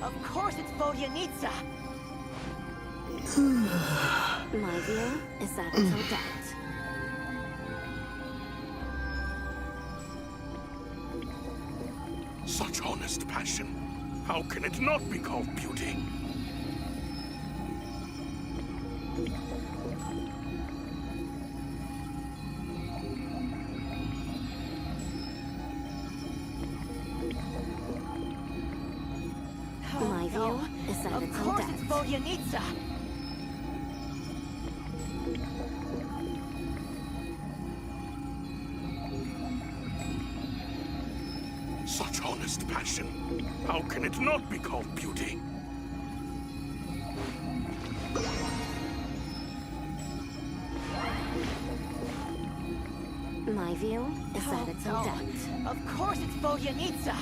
Of course it's Volyanitsa! My view is that it's Odette. Such honest passion. How can it not be called beauty? My view is that it's Of course Odette. it's Volyanitsa! Such honest passion. How can it not be called beauty? My view is that it's no. Odette. Of course it's Volyanitsa!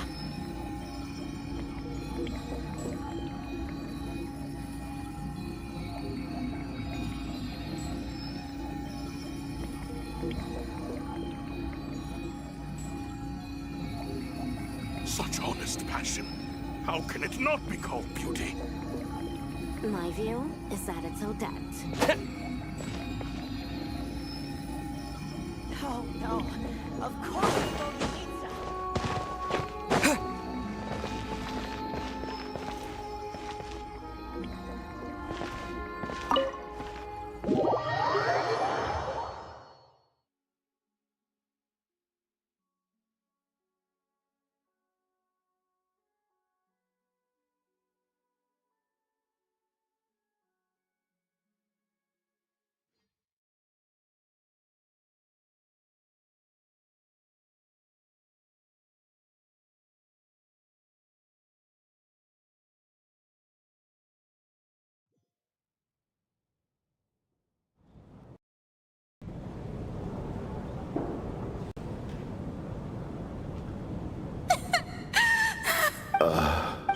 Such honest passion. How can it not be called beauty? My view is that it's Odette. Oh no, of course it's Volyanitsa!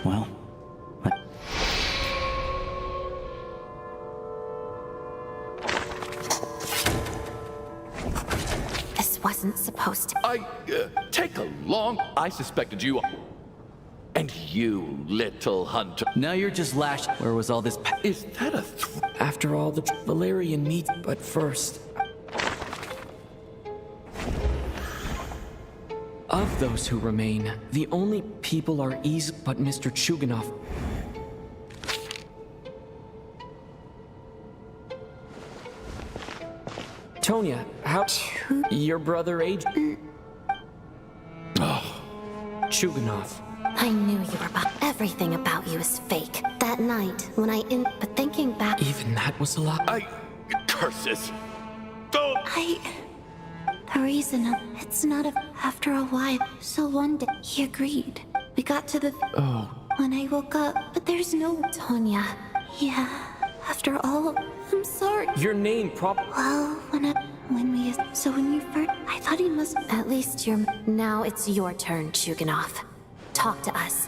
Well, This wasn't supposed to. Take a long... I suspected you... And you, little hunter. now you're just lashed. Where was all this Is that a After all, the Valerian meet, but first. Of those who remain, the only people are easy but Mr. Chuganov. Tonya, how... Your brother Adrian... Chuganov. I knew you were about. Everything about you is fake. That night, when But thinking back, Even that was a lie. Curses! Don't... the reason it's not after a while. So one day, he agreed. We got to the. Oh, When I woke up, but there's no Tonya. Yeah. After all, I'm sorry. your name Well, when you first, I thought he must. At least you're. Now it's your turn, Chuganov. Talk to us.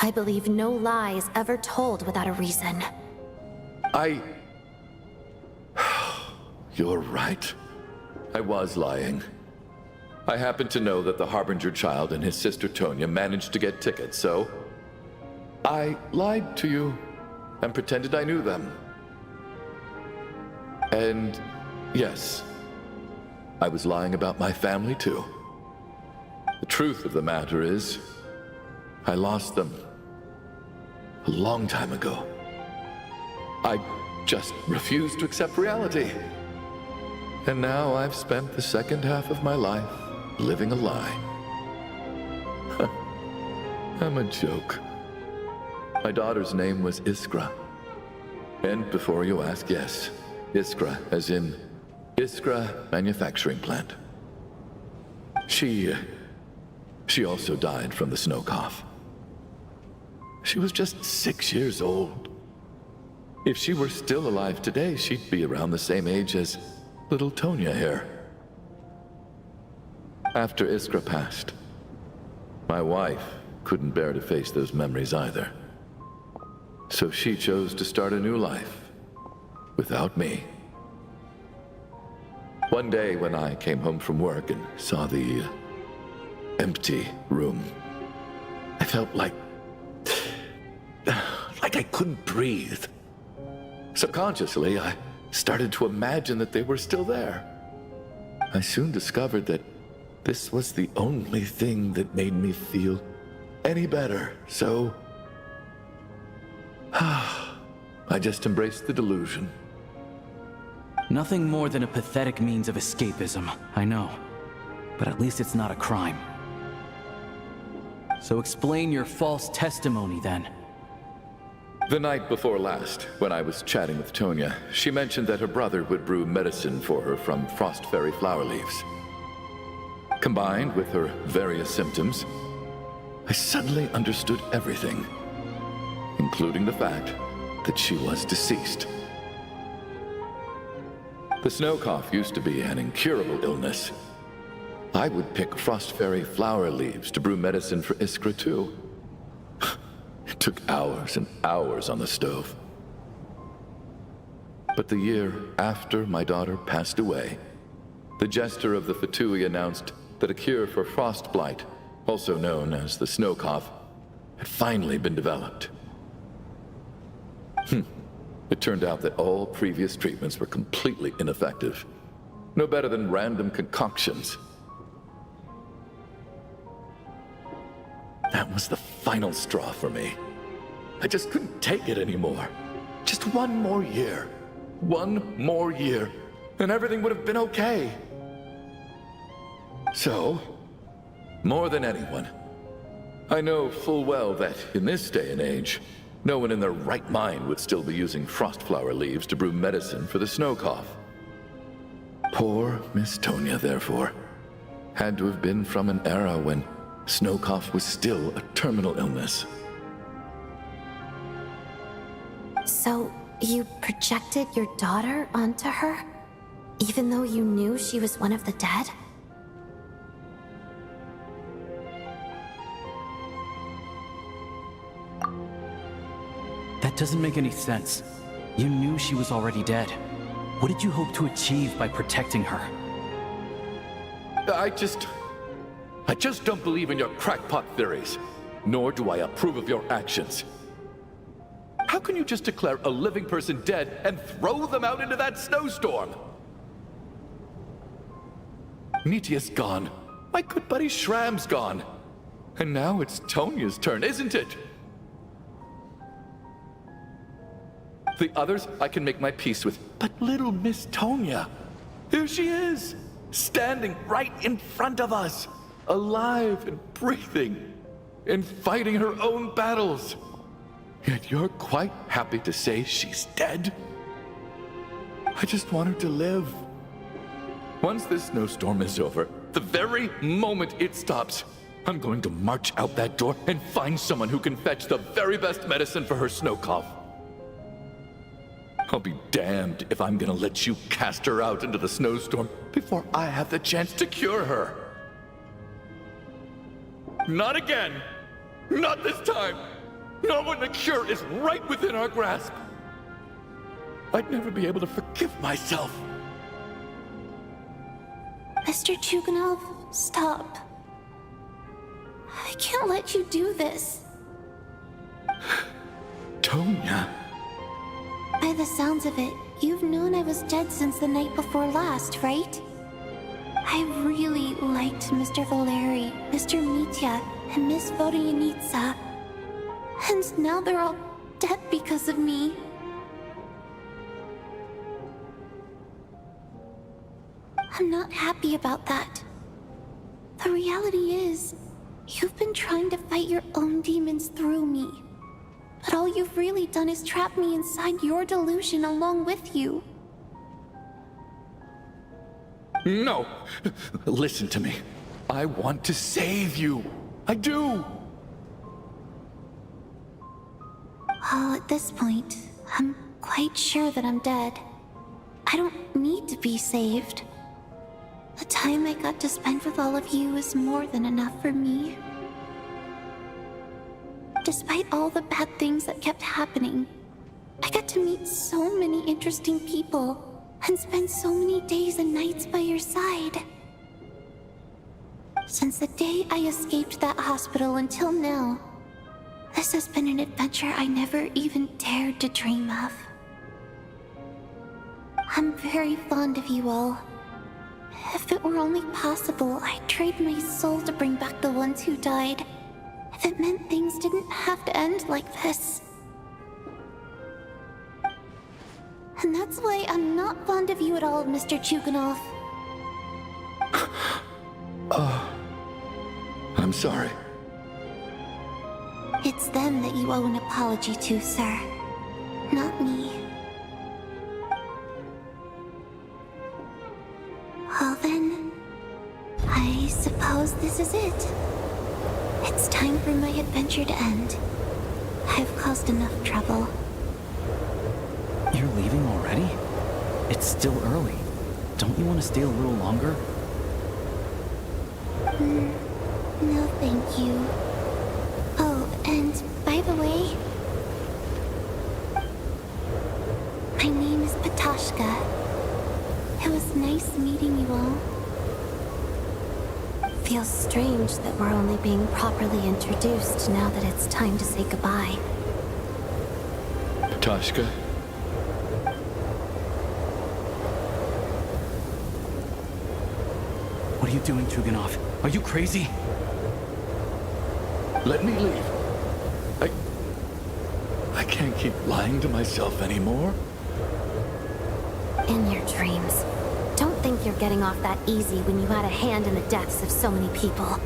I believe no lie is ever told without a reason. You're right. I was lying. I happened to know that the Harbinger child and his sister Tonya managed to get tickets, so... I lied to you and pretended I knew them. And yes, I was lying about my family too. The truth of the matter is, I lost them a long time ago. I just refused to accept reality. And now I've spent the second half of my life living a lie. I'm a joke. My daughter's name was Iskra. And before you ask, yes, Iskra, as in Iskra Manufacturing Plant. She also died from the snow cough. She was just 6 years old. If she were still alive today, she'd be around the same age as little Tonya here. After Iskra passed, my wife couldn't bear to face those memories either. So she chose to start a new life without me. One day when I came home from work and saw the empty room, I felt like like I couldn't breathe. Subconsciously, I started to imagine that they were still there. I soon discovered that this was the only thing that made me feel any better, so I just embraced the delusion. Nothing more than a pathetic means of escapism, I know. But at least it's not a crime. So explain your false testimony, then. The night before last, when I was chatting with Tonya, she mentioned that her brother would brew medicine for her from frost fairy flower leaves. Combined with her various symptoms, I suddenly understood everything, including the fact that she was deceased. The snow cough used to be an incurable illness. I would pick frost fairy flower leaves to brew medicine for Iskra too. It took hours and hours on the stove. But the year after my daughter passed away, the jester of the Fatui announced that a cure for frost blight, also known as the snow cough, had finally been developed. It turned out that all previous treatments were completely ineffective. No better than random concoctions. That was the final straw for me. I just couldn't take it anymore. Just one more year. One more year, and everything would have been okay. So, more than anyone, I know full well that in this day and age, no one in their right mind would still be using frost flower leaves to brew medicine for the snow cough. Poor Miss Tonya, therefore, had to have been from an era when snow cough was still a terminal illness. So, you projected your daughter onto her? Even though you knew she was one of the dead? That doesn't make any sense. You knew she was already dead. What did you hope to achieve by protecting her? I just don't believe in your crackpot theories, nor do I approve of your actions. How can you just declare a living person dead and throw them out into that snowstorm? Nitya's gone. My good buddy Shram's gone. And now it's Tonya's turn, isn't it? The others I can make my peace with, but little Miss Tonya, here she is, standing right in front of us, alive and breathing, and fighting her own battles. Yet you're quite happy to say she's dead? I just want her to live. Once this snowstorm is over, the very moment it stops, I'm going to march out that door and find someone who can fetch the very best medicine for her snow cough. I'll be damned if I'm gonna let you cast her out into the snowstorm before I have the chance to cure her. Not again! Not this time! Not when the cure is right within our grasp! I'd never be able to forgive myself. Mr. Chuganov, stop. I can't let you do this. Tonya. By the sounds of it, you've known I was dead since the night before last, right? I really liked Mr. Valeri, Mr. Mitya, and Miss Vodyanitsa. And now they're all dead because of me. I'm not happy about that. The reality is, you've been trying to fight your own demons through me. But all you've really done is trap me inside your delusion along with you. No! Listen to me. I want to save you. I do! Well, at this point, I'm quite sure that I'm dead. I don't need to be saved. The time I got to spend with all of you is more than enough for me. Despite all the bad things that kept happening, I got to meet so many interesting people and spend so many days and nights by your side. Since the day I escaped that hospital until now, This has been an adventure I never even dared to dream of. I'm very fond of you all. If it were only possible, I'd trade my soul to bring back the ones who died. If it meant things didn't have to end like this. And that's why I'm not fond of you at all, Mr. Chuganov. I'm sorry. It's them that you owe an apology to, sir. Not me. Well then, I suppose this is it. It's time for my adventure to end. I've caused enough trouble. You're leaving already? It's still early. Don't you want to stay a little longer? No, thank you. Oh, and by the way, my name is Patashka. It was nice meeting you all. Feels strange that we're only being properly introduced now that it's time to say goodbye. Tashka? What are you doing, Chuganov? Are you crazy? Let me leave. I can't keep lying to myself anymore. In your dreams. Don't think you're getting off that easy when you had a hand in the deaths of so many people.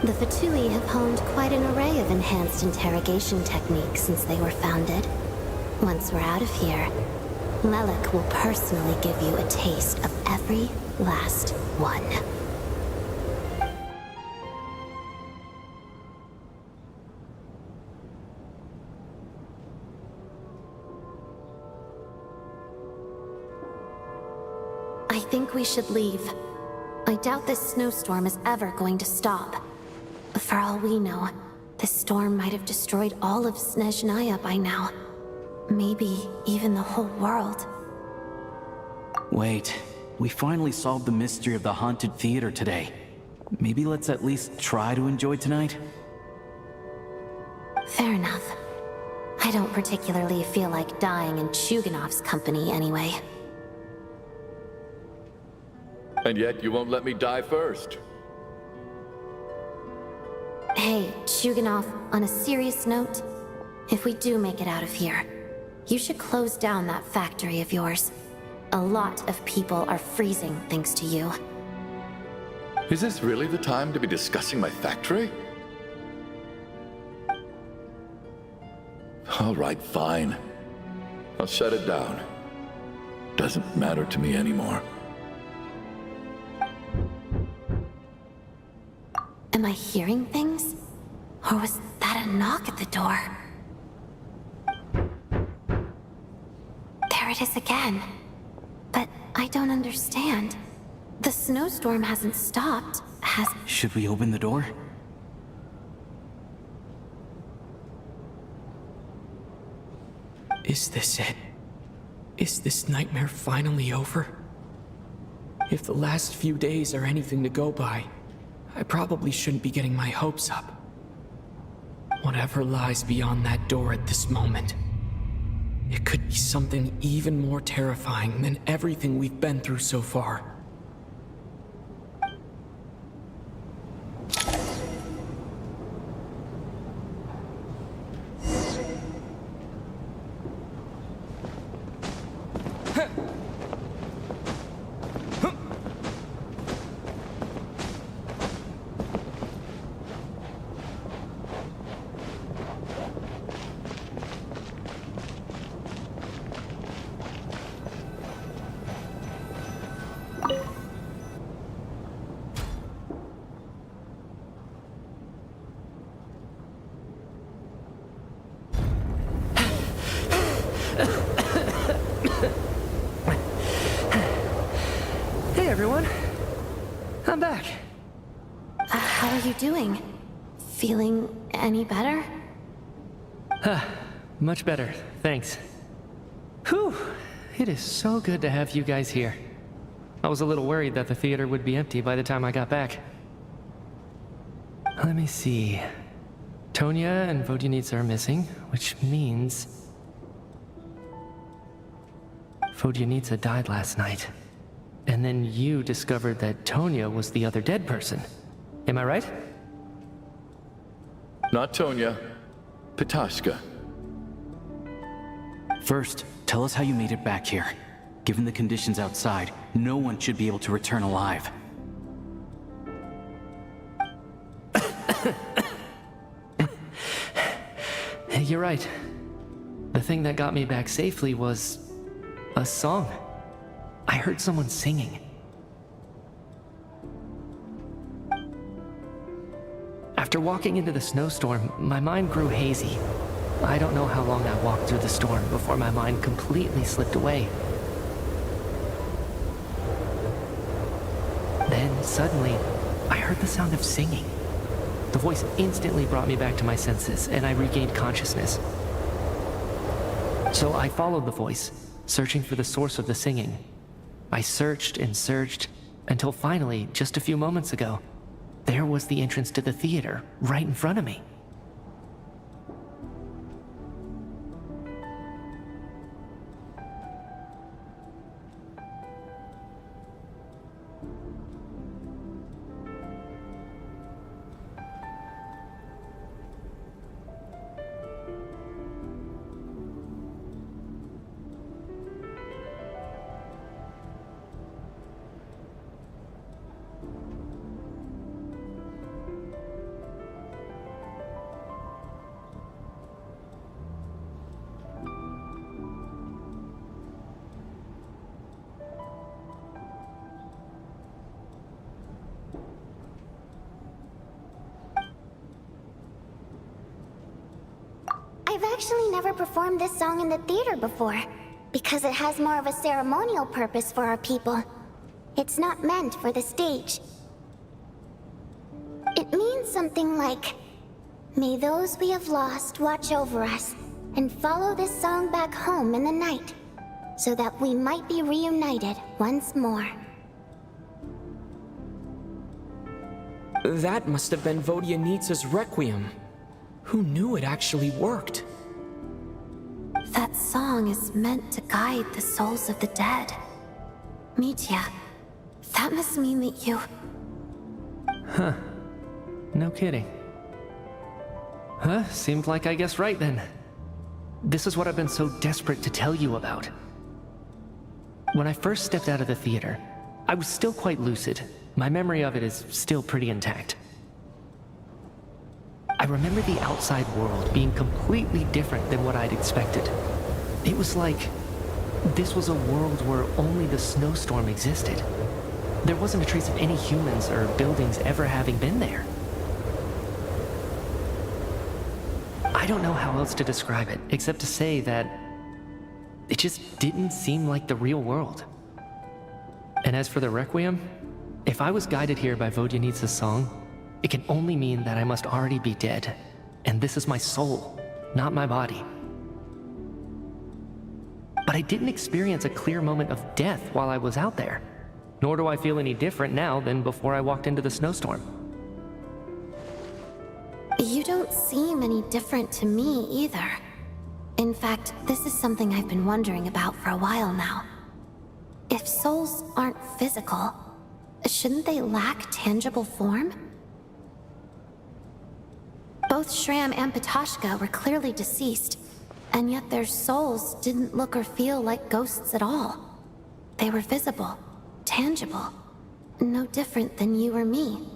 The Fatui have honed quite an array of enhanced interrogation techniques since they were founded. Once we're out of here, Lelik will personally give you a taste of every last one. I think we should leave. I doubt this snowstorm is ever going to stop. For all we know, this storm might have destroyed all of Snezhnaya by now. Maybe even the whole world. Wait, we finally solved the mystery of the haunted theater today. Maybe let's at least try to enjoy tonight? Fair enough. I don't particularly feel like dying in Chuganov's company anyway. And yet you won't let me die first. Hey, Chuganov, on a serious note, if we do make it out of here, you should close down that factory of yours. A lot of people are freezing thanks to you. Is this really the time to be discussing my factory? All right, fine. I'll shut it down. Doesn't matter to me anymore. Am I hearing things? Or was that a knock at the door? There it is again. But I don't understand. The snowstorm hasn't stopped, has... Should we open the door? Is this it? Is this nightmare finally over? If the last few days are anything to go by, I probably shouldn't be getting my hopes up. Whatever lies beyond that door at this moment, it could be something even more terrifying than everything we've been through so far. Hey everyone, I'm back. How are you doing? Feeling any better? Much better, thanks. Whew, it is so good to have you guys here. I was a little worried that the theater would be empty by the time I got back. Let me see. Tonya and Vodyanitsa are missing, which means Vodyanitsa died last night. And then you discovered that Tonya was the other dead person. Am I right? Not Tonya. Petashka. First, tell us how you made it back here. Given the conditions outside, no one should be able to return alive. You're right. The thing that got me back safely was a song. I heard someone singing. After walking into the snowstorm, my mind grew hazy. I don't know how long I walked through the storm before my mind completely slipped away. Then, suddenly, I heard the sound of singing. The voice instantly brought me back to my senses, and I regained consciousness. So I followed the voice, searching for the source of the singing. I searched and searched, until finally, just a few moments ago, there was the entrance to the theater, right in front of me. I've actually never performed this song in the theater before, because it has more of a ceremonial purpose for our people. It's not meant for the stage. It means something like, "May those we have lost watch over us, and follow this song back home in the night, so that we might be reunited once more." That must have been Vodyanitsa's Requiem. Who knew it actually worked? That song is meant to guide the souls of the dead. Mitya, that must mean that you... No kidding. Seemed like I guessed right then. This is what I've been so desperate to tell you about. When I first stepped out of the theater, I was still quite lucid. My memory of it is still pretty intact. I remember the outside world being completely different than what I'd expected. It was like this was a world where only the snowstorm existed. There wasn't a trace of any humans or buildings ever having been there. I don't know how else to describe it, except to say that it just didn't seem like the real world. And as for the Requiem, if I was guided here by Vodyanitsa's song, it can only mean that I must already be dead, and this is my soul, not my body. But I didn't experience a clear moment of death while I was out there, nor do I feel any different now than before I walked into the snowstorm. You don't seem any different to me either. In fact, this is something I've been wondering about for a while now. If souls aren't physical, shouldn't they lack tangible form? Both Shram and Petashka were clearly deceased, and yet their souls didn't look or feel like ghosts at all. They were visible, tangible, no different than you or me.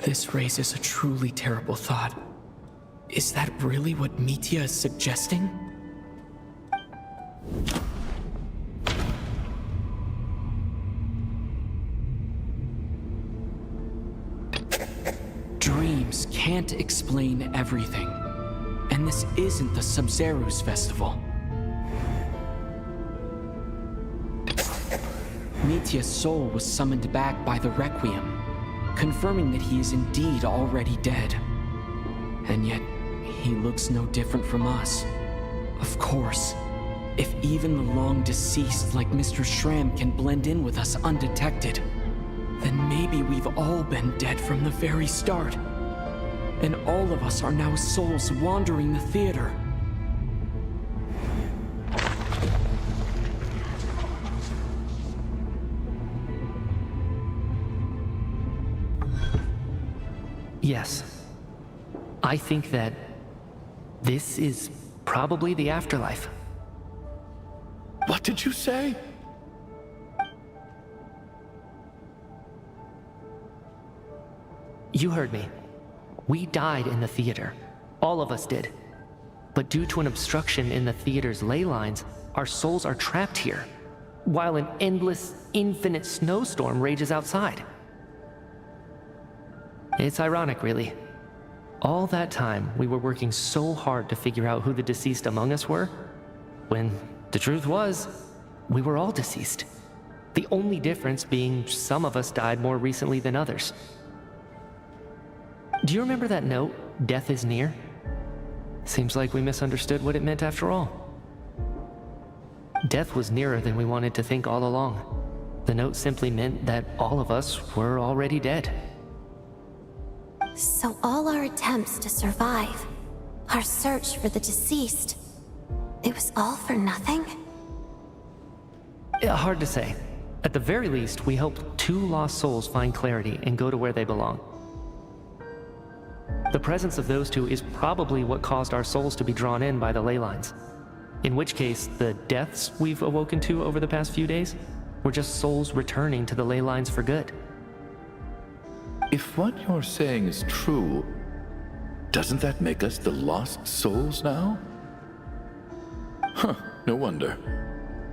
This raises a truly terrible thought. Is that really what Mitya is suggesting? Dreams can't explain everything. And this isn't the Sub-Zero's festival. Mitya's soul was summoned back by the Requiem, confirming that he is indeed already dead. And yet, he looks no different from us. Of course, if even the long-deceased like Mr. Shram can blend in with us undetected, then maybe we've all been dead from the very start. And all of us are now souls wandering the theater. Yes. I think that this is probably the afterlife. What did you say? You heard me. We died in the theater. All of us did. But due to an obstruction in the theater's ley lines, our souls are trapped here, while an endless, infinite snowstorm rages outside. It's ironic, really. All that time, we were working so hard to figure out who the deceased among us were, when the truth was, we were all deceased. The only difference being some of us died more recently than others. Do you remember that note, "Death is near"? Seems like we misunderstood what it meant after all. Death was nearer than we wanted to think all along. The note simply meant that all of us were already dead. So all our attempts to survive, our search for the deceased, it was all for nothing? Hard to say. At the very least, we helped 2 lost souls find clarity and go to where they belong. The presence of those 2 is probably what caused our souls to be drawn in by the ley lines. In which case, the deaths we've awoken to over the past few days were just souls returning to the ley lines for good. If what you're saying is true, doesn't that make us the lost souls now? Huh, no wonder.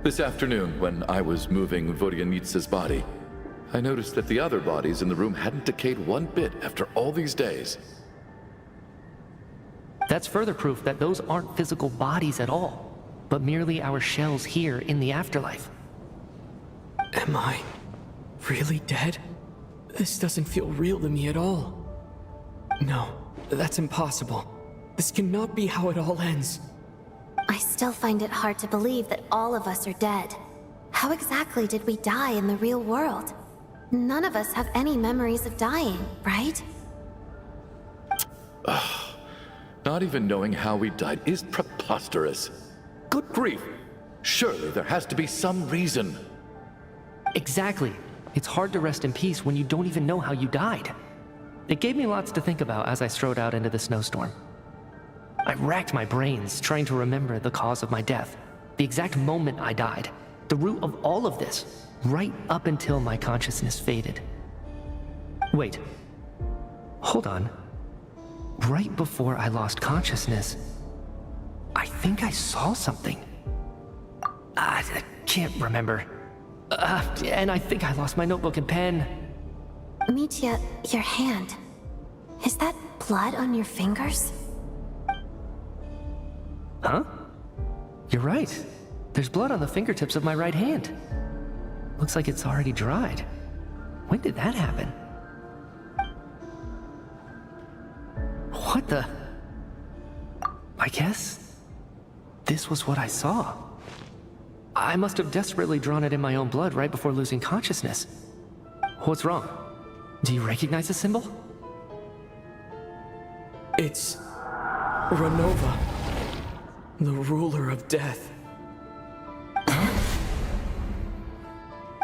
This afternoon, when I was moving Vodyanitsa's body, I noticed that the other bodies in the room hadn't decayed one bit after all these days. That's further proof that those aren't physical bodies at all, but merely our shells here in the afterlife. Am I really dead? This doesn't feel real to me at all. No, that's impossible. This cannot be how it all ends. I still find it hard to believe that all of us are dead. How exactly did we die in the real world? None of us have any memories of dying, right? Not even knowing how we died is preposterous. Good grief! Surely there has to be some reason. Exactly. It's hard to rest in peace when you don't even know how you died. It gave me lots to think about as I strode out into the snowstorm. I racked my brains trying to remember the cause of my death, the exact moment I died, the root of all of this, right up until my consciousness faded. Wait. Hold on. Right before I lost consciousness, I think I saw something. I can't remember. And I think I lost my notebook and pen. Mitya, your hand. Is that blood on your fingers? Huh? You're right. There's blood on the fingertips of my right hand. Looks like it's already dried. When did that happen? What the? I guess this was what I saw. I must have desperately drawn it in my own blood right before losing consciousness. What's wrong? Do you recognize the symbol? It's Renova, the ruler of death.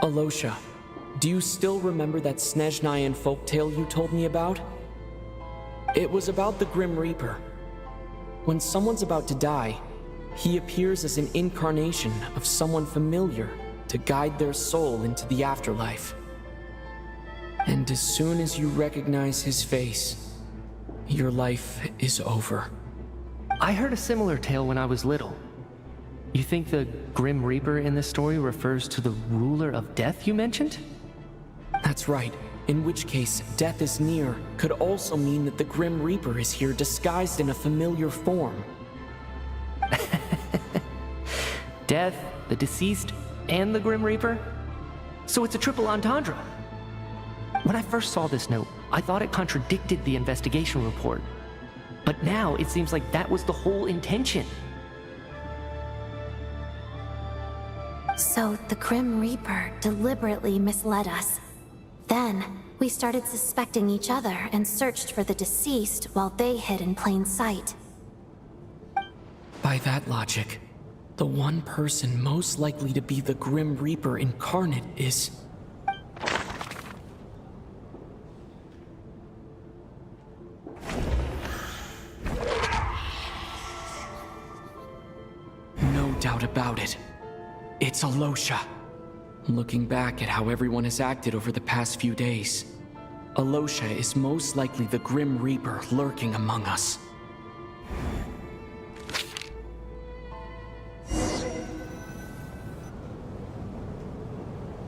Alosha, do you still remember that Snezhnayan folktale you told me about? It was about the Grim Reaper. When someone's about to die, he appears as an incarnation of someone familiar to guide their soul into the afterlife. And as soon as you recognize his face, your life is over. I heard a similar tale when I was little. You think the Grim Reaper in this story refers to the ruler of death you mentioned? That's right. In which case, death is near could also mean that the Grim Reaper is here disguised in a familiar form. Death, the deceased, and the Grim Reaper? So it's a triple entendre. When I first saw this note, I thought it contradicted the investigation report. But now it seems like that was the whole intention. So the Grim Reaper deliberately misled us. Then, We started suspecting each other and searched for the deceased while they hid in plain sight. By that logic, the one person most likely to be the Grim Reaper incarnate is... No doubt about it. It's Alosha. Looking back at how everyone has acted over the past few days, Alosha is most likely the Grim Reaper lurking among us.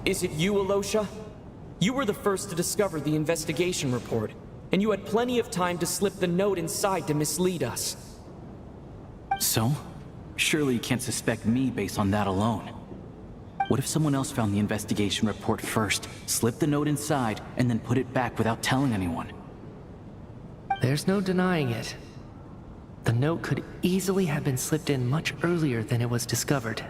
Is it you, Alosha? You were the first to discover the investigation report, and you had plenty of time to slip the note inside to mislead us. So? Surely you can't suspect me based on that alone. What if someone else found the investigation report first, slipped the note inside, and then put it back without telling anyone? There's no denying it. The note could easily have been slipped in much earlier than it was discovered.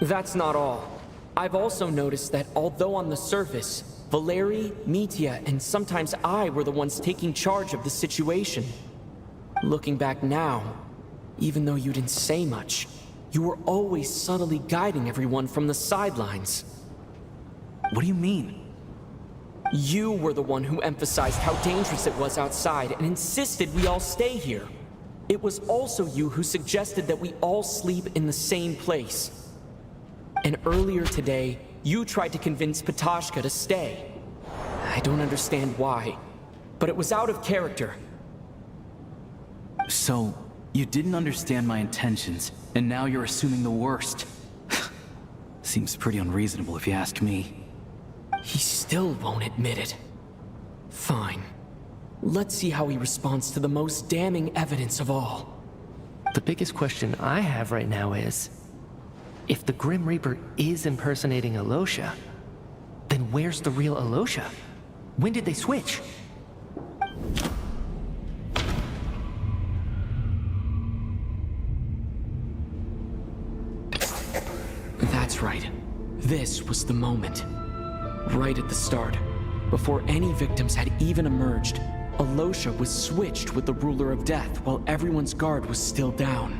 That's not all. I've also noticed that although on the surface, Valeri, Mitya, and sometimes I were the ones taking charge of the situation. Looking back now, even though you didn't say much, you were always subtly guiding everyone from the sidelines. What do you mean? You were the one who emphasized how dangerous it was outside and insisted we all stay here. It was also you who suggested that we all sleep in the same place. And earlier today, you tried to convince Patashka to stay. I don't understand why, but it was out of character. So, you didn't understand my intentions, and now you're assuming the worst. Seems pretty unreasonable if you ask me. He still won't admit it. Fine. Let's see how he responds to the most damning evidence of all. The biggest question I have right now is, if the Grim Reaper is impersonating Alosha, then where's the real Alosha? When did they switch? That's right. This was the moment. Right at the start, before any victims had even emerged, Alosha was switched with the Ruler of Death while everyone's guard was still down.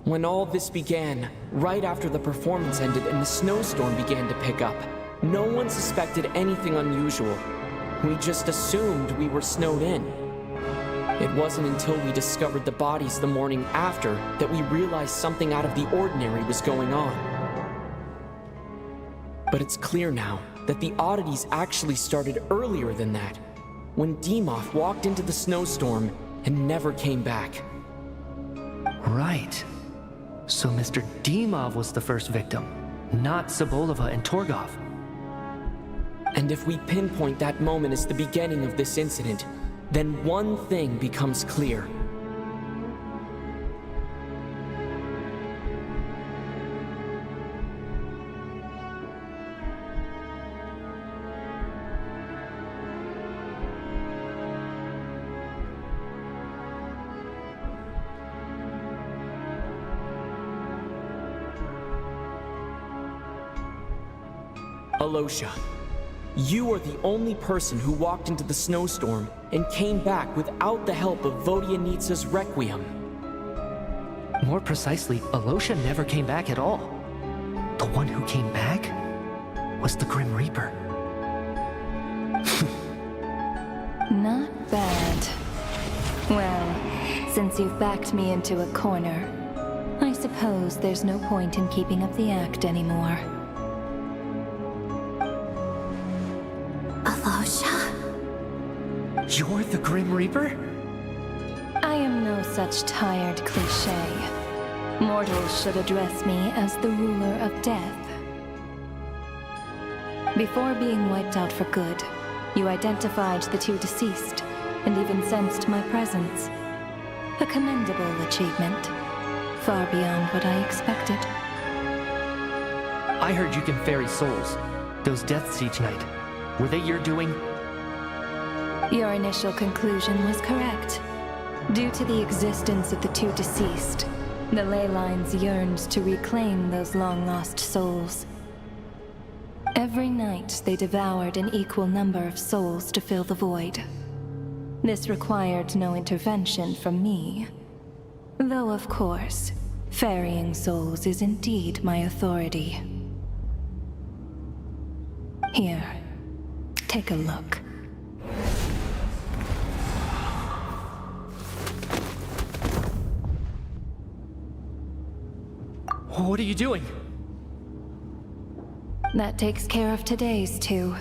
When all this began, right after the performance ended and the snowstorm began to pick up, no one suspected anything unusual. We just assumed we were snowed in. It wasn't until we discovered the bodies the morning after that we realized something out of the ordinary was going on. But it's clear now that the oddities actually started earlier than that, when Dimov walked into the snowstorm and never came back. Right. So Mr. Dimov was the first victim, not Sobolova and Torgov. And if we pinpoint that moment as the beginning of this incident, then one thing becomes clear. Alosha, you are the only person who walked into the snowstorm and came back without the help of Vodyanitsa's Requiem. More precisely, Alosha never came back at all. The one who came back was the Grim Reaper. Not bad. Well, since you've backed me into a corner, I suppose there's no point in keeping up the act anymore. Alosha? You're the Grim Reaper? I am no such tired cliché. Mortals should address me as the ruler of death. Before being wiped out for good, you identified the two deceased, and even sensed my presence. A commendable achievement, far beyond what I expected. I heard you can ferry souls. Those deaths each night. Were they your doing? Your initial conclusion was correct. Due to the existence of the two deceased, the ley lines yearned to reclaim those long-lost souls. Every night, they devoured an equal number of souls to fill the void. This required no intervention from me. Though, of course, ferrying souls is indeed my authority. Here, take a look. What are you doing? That takes care of today's two.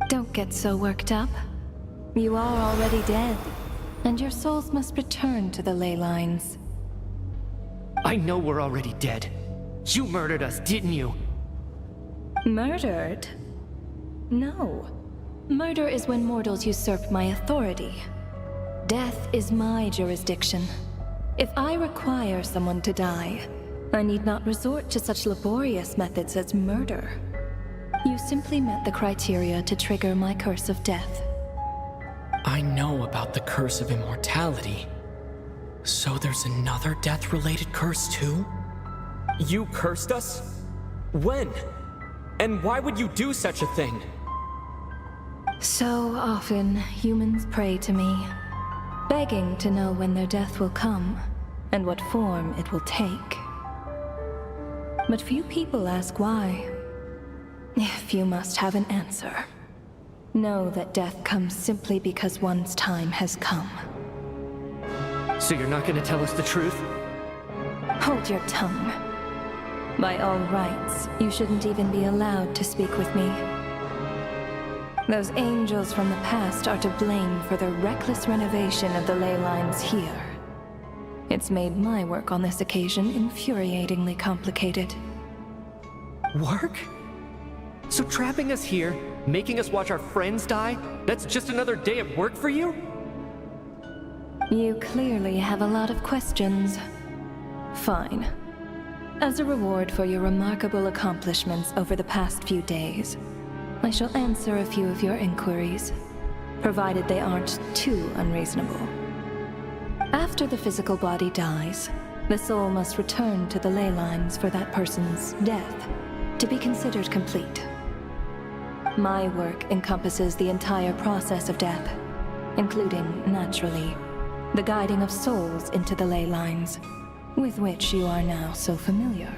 Don't get so worked up. You are already dead, and your souls must return to the ley lines. I know we're already dead. You murdered us, didn't you? Murdered? No. Murder is when mortals usurp my authority. Death is my jurisdiction. If I require someone to die, I need not resort to such laborious methods as murder. You simply met the criteria to trigger my curse of death. I know about the curse of immortality. So there's another death-related curse too? You cursed us? When? And why would you do such a thing? So often, humans pray to me, begging to know when their death will come, and what form it will take. But few people ask why. If you must have an answer, know that death comes simply because one's time has come. So you're not gonna tell us the truth? Hold your tongue. By all rights, you shouldn't even be allowed to speak with me. Those angels from the past are to blame for the reckless renovation of the ley lines here. It's made my work on this occasion infuriatingly complicated. Work? So trapping us here, making us watch our friends die, that's just another day at work for you? You clearly have a lot of questions. Fine. As a reward for your remarkable accomplishments over the past few days, I shall answer a few of your inquiries, provided they aren't too unreasonable. After the physical body dies, the soul must return to the ley lines for that person's death to be considered complete. My work encompasses the entire process of death, including, naturally, the guiding of souls into the ley lines, with which you are now so familiar.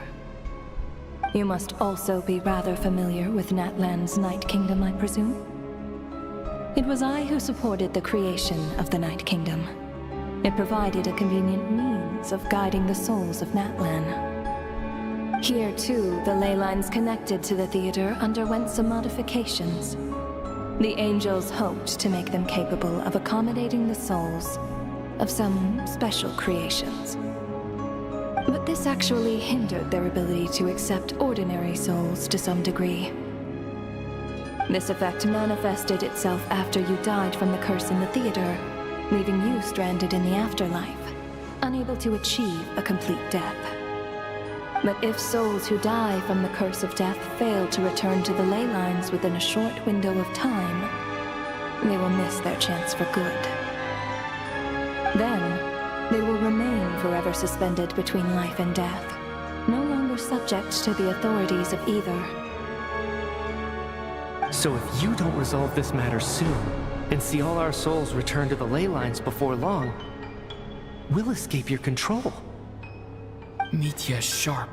You must also be rather familiar with Natlan's Night Kingdom, I presume? It was I who supported the creation of the Night Kingdom. It provided a convenient means of guiding the souls of Natlan. Here, too, the ley lines connected to the theater underwent some modifications. The angels hoped to make them capable of accommodating the souls of some special creations. But this actually hindered their ability to accept ordinary souls to some degree. This effect manifested itself after you died from the curse in the theater, leaving you stranded in the afterlife, unable to achieve a complete death. But if souls who die from the curse of death fail to return to the ley lines within a short window of time, they will miss their chance for good. Then, they will remain forever suspended between life and death, no longer subject to the authorities of either. So if you don't resolve this matter soon, and see all our souls return to the ley lines before long, we'll escape your control. Mitya is sharp.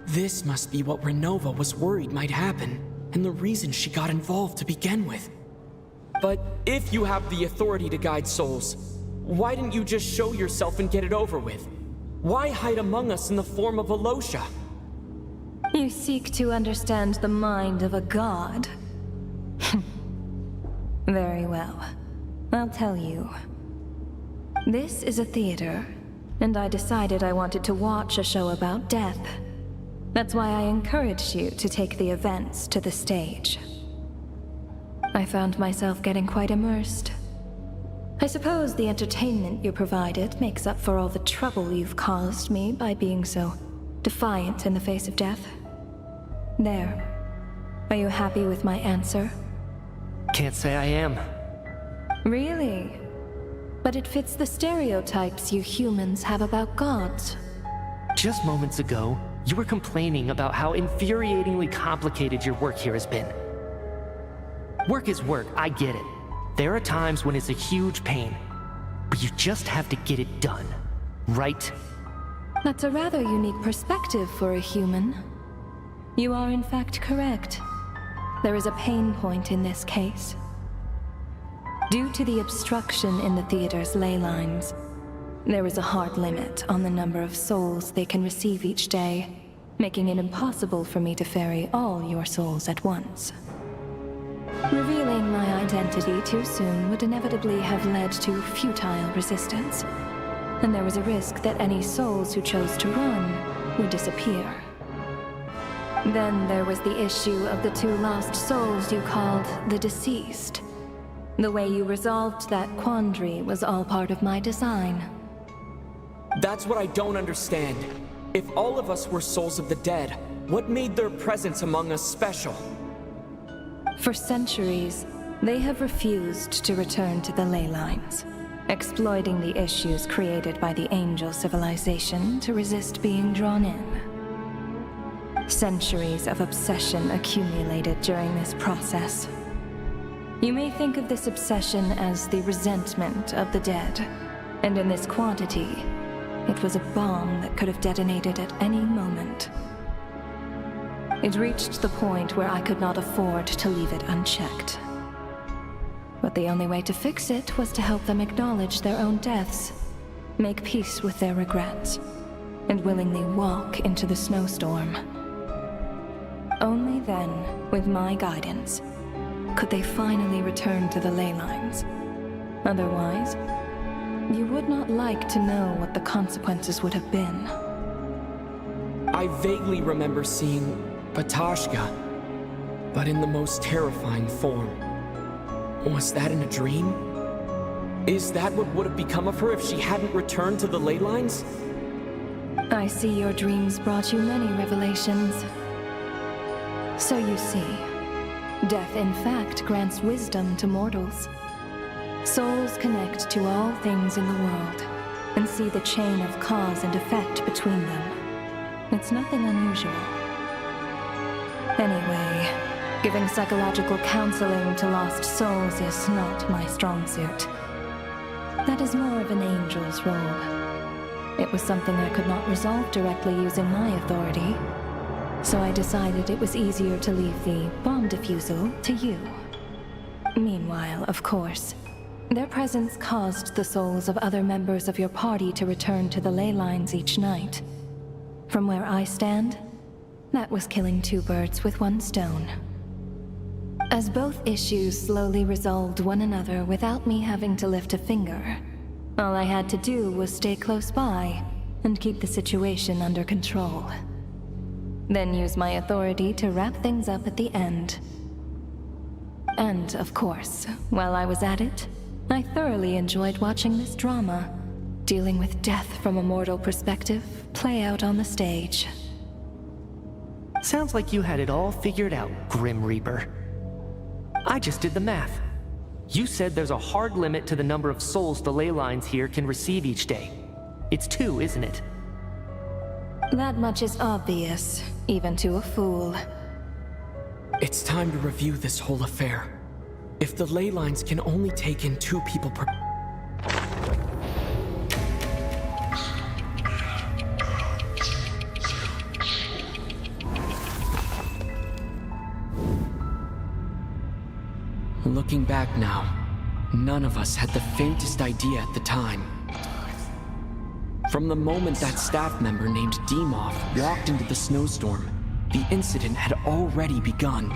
This must be what Renova was worried might happen, and the reason she got involved to begin with. But if you have the authority to guide souls, why didn't you just show yourself and get it over with? Why hide among us in the form of Alosha? You seek to understand the mind of a god. Very well. I'll tell you. This is a theater, and I decided I wanted to watch a show about death. That's why I encouraged you to take the events to the stage. I found myself getting quite immersed. I suppose the entertainment you provided makes up for all the trouble you've caused me by being so defiant in the face of death. There. Are you happy with my answer? Can't say I am. Really? but it fits the stereotypes you humans have about gods. Just moments ago, you were complaining about how infuriatingly complicated your work here has been. Work is work, I get it. There are times when it's a huge pain, but you just have to get it done, right? That's a rather unique perspective for a human. You are in fact correct. There is a pain point in this case. Due to the obstruction in the theater's ley lines, there is a hard limit on the number of souls they can receive each day, making it impossible for me to ferry all your souls at once. Revealing my identity too soon would inevitably have led to futile resistance, and there was a risk that any souls who chose to run would disappear. Then there was the issue of the 2 lost souls you called the deceased. The way you resolved that quandary was all part of my design. That's what I don't understand. If all of us were souls of the dead, what made their presence among us special? For centuries, they have refused to return to the ley lines, exploiting the issues created by the angel civilization to resist being drawn in. Centuries of obsession accumulated during this process. You may think of this obsession as the resentment of the dead, and in this quantity, it was a bomb that could have detonated at any moment. It reached the point where I could not afford to leave it unchecked. But the only way to fix it was to help them acknowledge their own deaths, make peace with their regrets, and willingly walk into the snowstorm. Only then, with my guidance, could they finally return to the ley lines. Otherwise, you would not like to know what the consequences would have been. I vaguely remember seeing Patashka, but in the most terrifying form. Was that in a dream? Is that what would have become of her if she hadn't returned to the ley lines? I see your dreams brought you many revelations. So you see, death in fact grants wisdom to mortals. Souls connect to all things in the world and see the chain of cause and effect between them. It's nothing unusual. Anyway, giving psychological counseling to lost souls is not my strong suit. That is more of an angel's role. It was something I could not resolve directly using my authority, so I decided it was easier to leave the bomb defusal to you. Meanwhile, of course, their presence caused the souls of other members of your party to return to the ley lines each night. From where I stand, that was killing 2 birds with 1 stone. As both issues slowly resolved one another without me having to lift a finger, all I had to do was stay close by and keep the situation under control. Then use my authority to wrap things up at the end. And, of course, while I was at it, I thoroughly enjoyed watching this drama, dealing with death from a mortal perspective, play out on the stage. Sounds like you had it all figured out, Grim Reaper. I just did the math. You said there's a hard limit to the number of souls the ley lines here can receive each day. It's 2, isn't it? That much is obvious, even to a fool. It's time to review this whole affair. If the ley lines can only take in 2 people per... Looking back now, none of us had the faintest idea at the time. From the moment that staff member named Dimov walked into the snowstorm, the incident had already begun.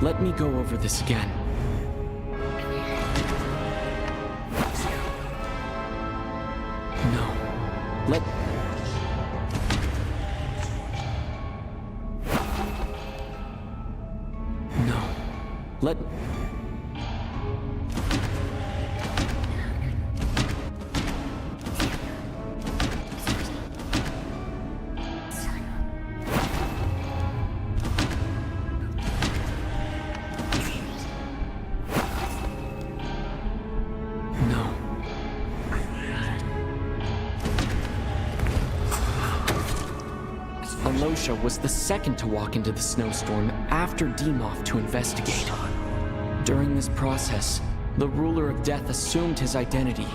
Let me go over this again. No. Alosha was the second to walk into the snowstorm after Demoth to investigate. During this process, the ruler of death assumed his identity,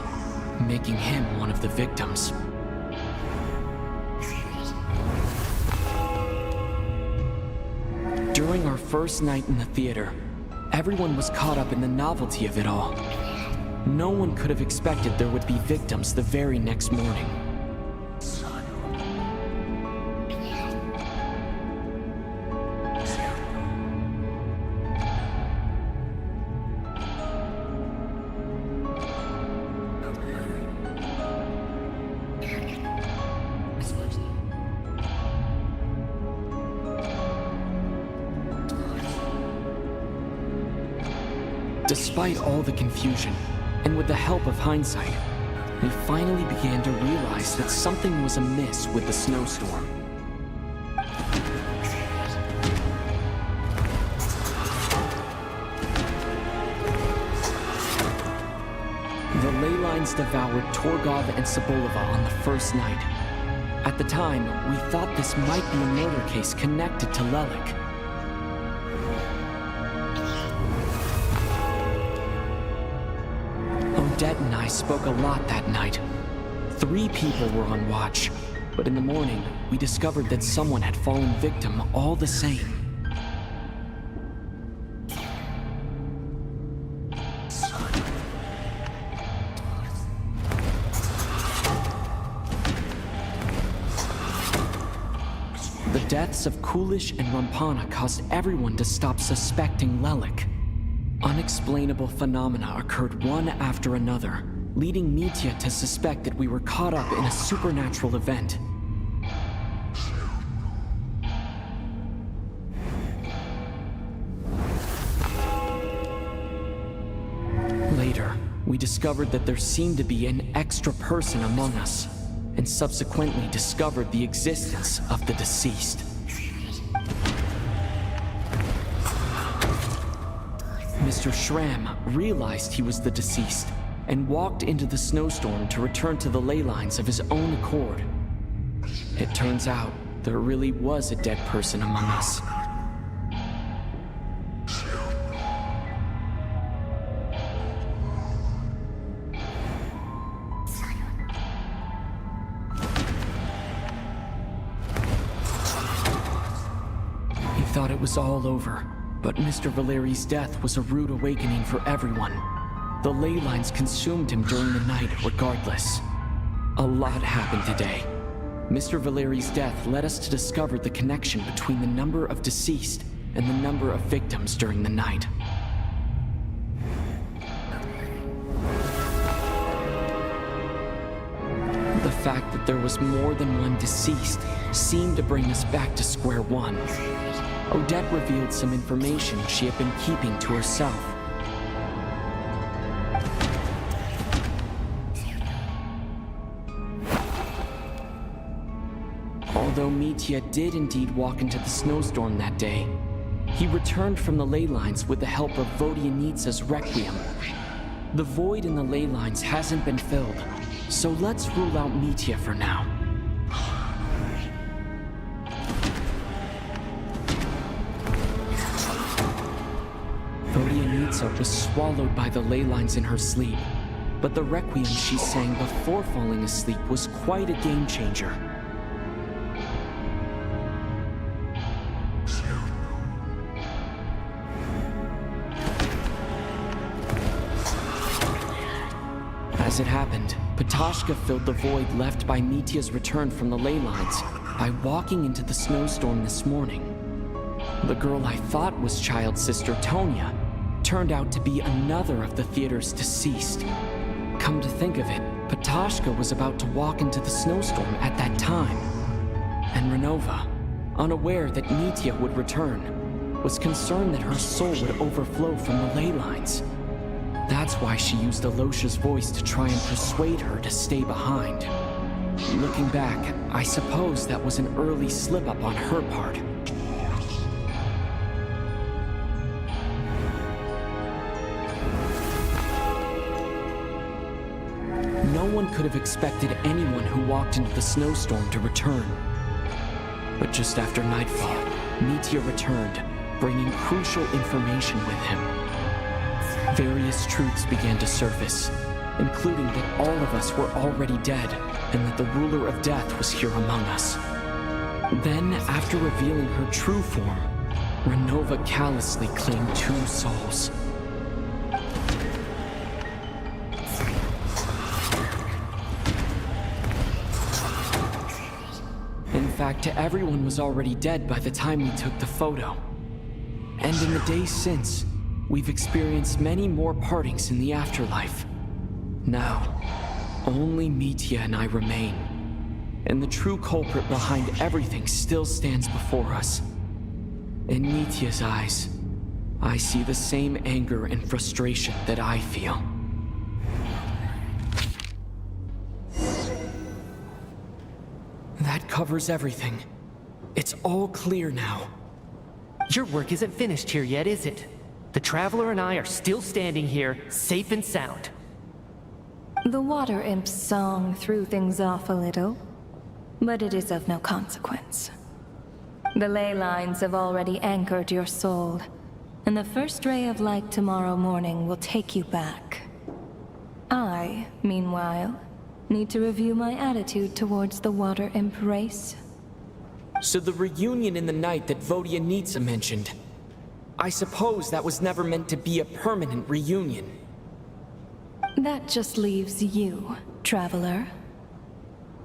making him one of the victims. During our first night in the theater, everyone was caught up in the novelty of it all. No one could have expected there would be victims the very next morning. Despite all the confusion, and with the help of hindsight, we finally began to realize that something was amiss with the snowstorm. The ley lines devoured Torgov and Sobolova on the first night. At the time, we thought this might be a murder case connected to Lelik. Odette and I spoke a lot that night. 3 people were on watch, but in the morning, we discovered that someone had fallen victim all the same. The deaths of Kulish and Rampana caused everyone to stop suspecting Lelik. Unexplainable phenomena occurred one after another, leading Mitya to suspect that we were caught up in a supernatural event. Later, we discovered that there seemed to be an extra person among us, and subsequently discovered the existence of the deceased. Mr. Schramm realized he was the deceased and walked into the snowstorm to return to the ley lines of his own accord. It turns out there really was a dead person among us. He thought it was all over. But Mr. Valeri's death was a rude awakening for everyone. The ley lines consumed him during the night regardless. A lot happened today. Mr. Valeri's death led us to discover the connection between the number of deceased and the number of victims during the night. The fact that there was more than one deceased seemed to bring us back to square one. Odette revealed some information she had been keeping to herself. Although Mitya did indeed walk into the snowstorm that day, he returned from the ley lines with the help of Vodyanitsa's Requiem. The void in the ley lines hasn't been filled, so let's rule out Mitya for now. Vodyanitsa was swallowed by the ley lines in her sleep, but the Requiem she sang before falling asleep was quite a game changer. As it happened, Patoshka filled the void left by Mitya's return from the ley lines by walking into the snowstorm this morning. The girl I thought was child sister Tonya turned out to be another of the theater's deceased. Come to think of it, Patoshka was about to walk into the snowstorm at that time. And Renova, unaware that Mitya would return, was concerned that her soul would overflow from the ley lines. That's why she used Alosha's voice to try and persuade her to stay behind. Looking back, I suppose that was an early slip-up on her part. No one could have expected anyone who walked into the snowstorm to return. But just after nightfall, Mitya returned, bringing crucial information with him. Various truths began to surface, including that all of us were already dead, and that the ruler of death was here among us. Then, after revealing her true form, Renova callously claimed 2 souls. In fact, everyone was already dead by the time we took the photo. And in the days since, we've experienced many more partings in the afterlife. Now, only Mitya and I remain. And the true culprit behind everything still stands before us. In Mitya's eyes, I see the same anger and frustration that I feel. That covers everything. It's all clear now. Your work isn't finished here yet, is it? The Traveler and I are still standing here, safe and sound. The Water Imp's song threw things off a little, but it is of no consequence. The ley lines have already anchored your soul, and the first ray of light tomorrow morning will take you back. I, meanwhile, need to review my attitude towards the Water Imp race. So the reunion in the night that Vodyanitsa mentioned, I suppose that was never meant to be a permanent reunion. That just leaves you, Traveler.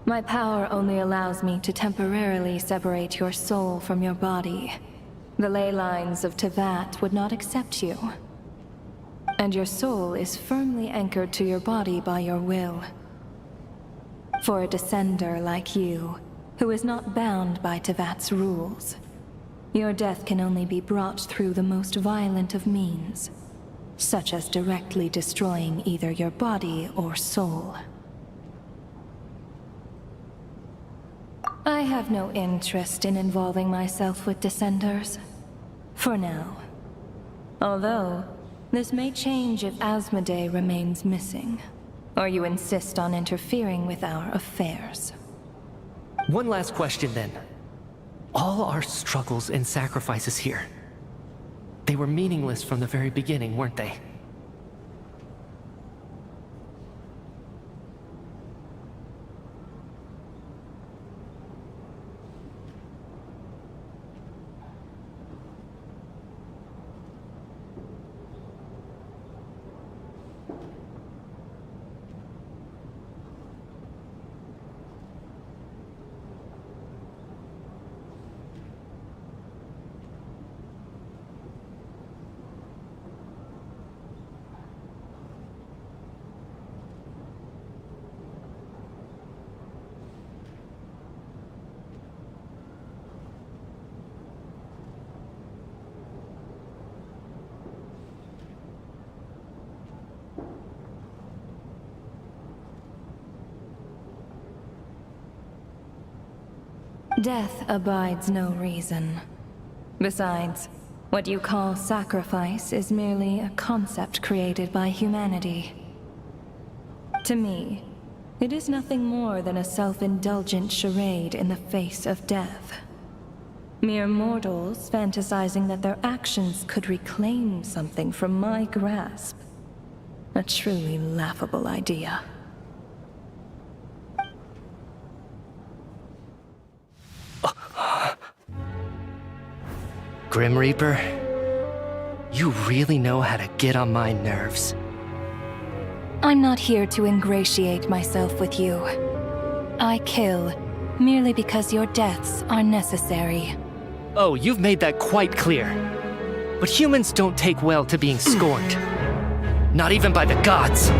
My power only allows me to temporarily separate your soul from your body. The ley lines of Tevat would not accept you. And your soul is firmly anchored to your body by your will. For a descender like you, who is not bound by Tevat's rules, your death can only be brought through the most violent of means, such as directly destroying either your body or soul. I have no interest in involving myself with Descenders, for now. Although, this may change if Asmodee remains missing, or you insist on interfering with our affairs. One last question then. All our struggles and sacrifices here, they were meaningless from the very beginning, weren't they? Death abides no reason. Besides, what you call sacrifice is merely a concept created by humanity. To me, it is nothing more than a self-indulgent charade in the face of death. Mere mortals fantasizing that their actions could reclaim something from my grasp. A truly laughable idea. Grim Reaper, you really know how to get on my nerves. I'm not here to ingratiate myself with you. I kill merely because your deaths are necessary. Oh, you've made that quite clear. But humans don't take well to being scorned. Not even by the gods.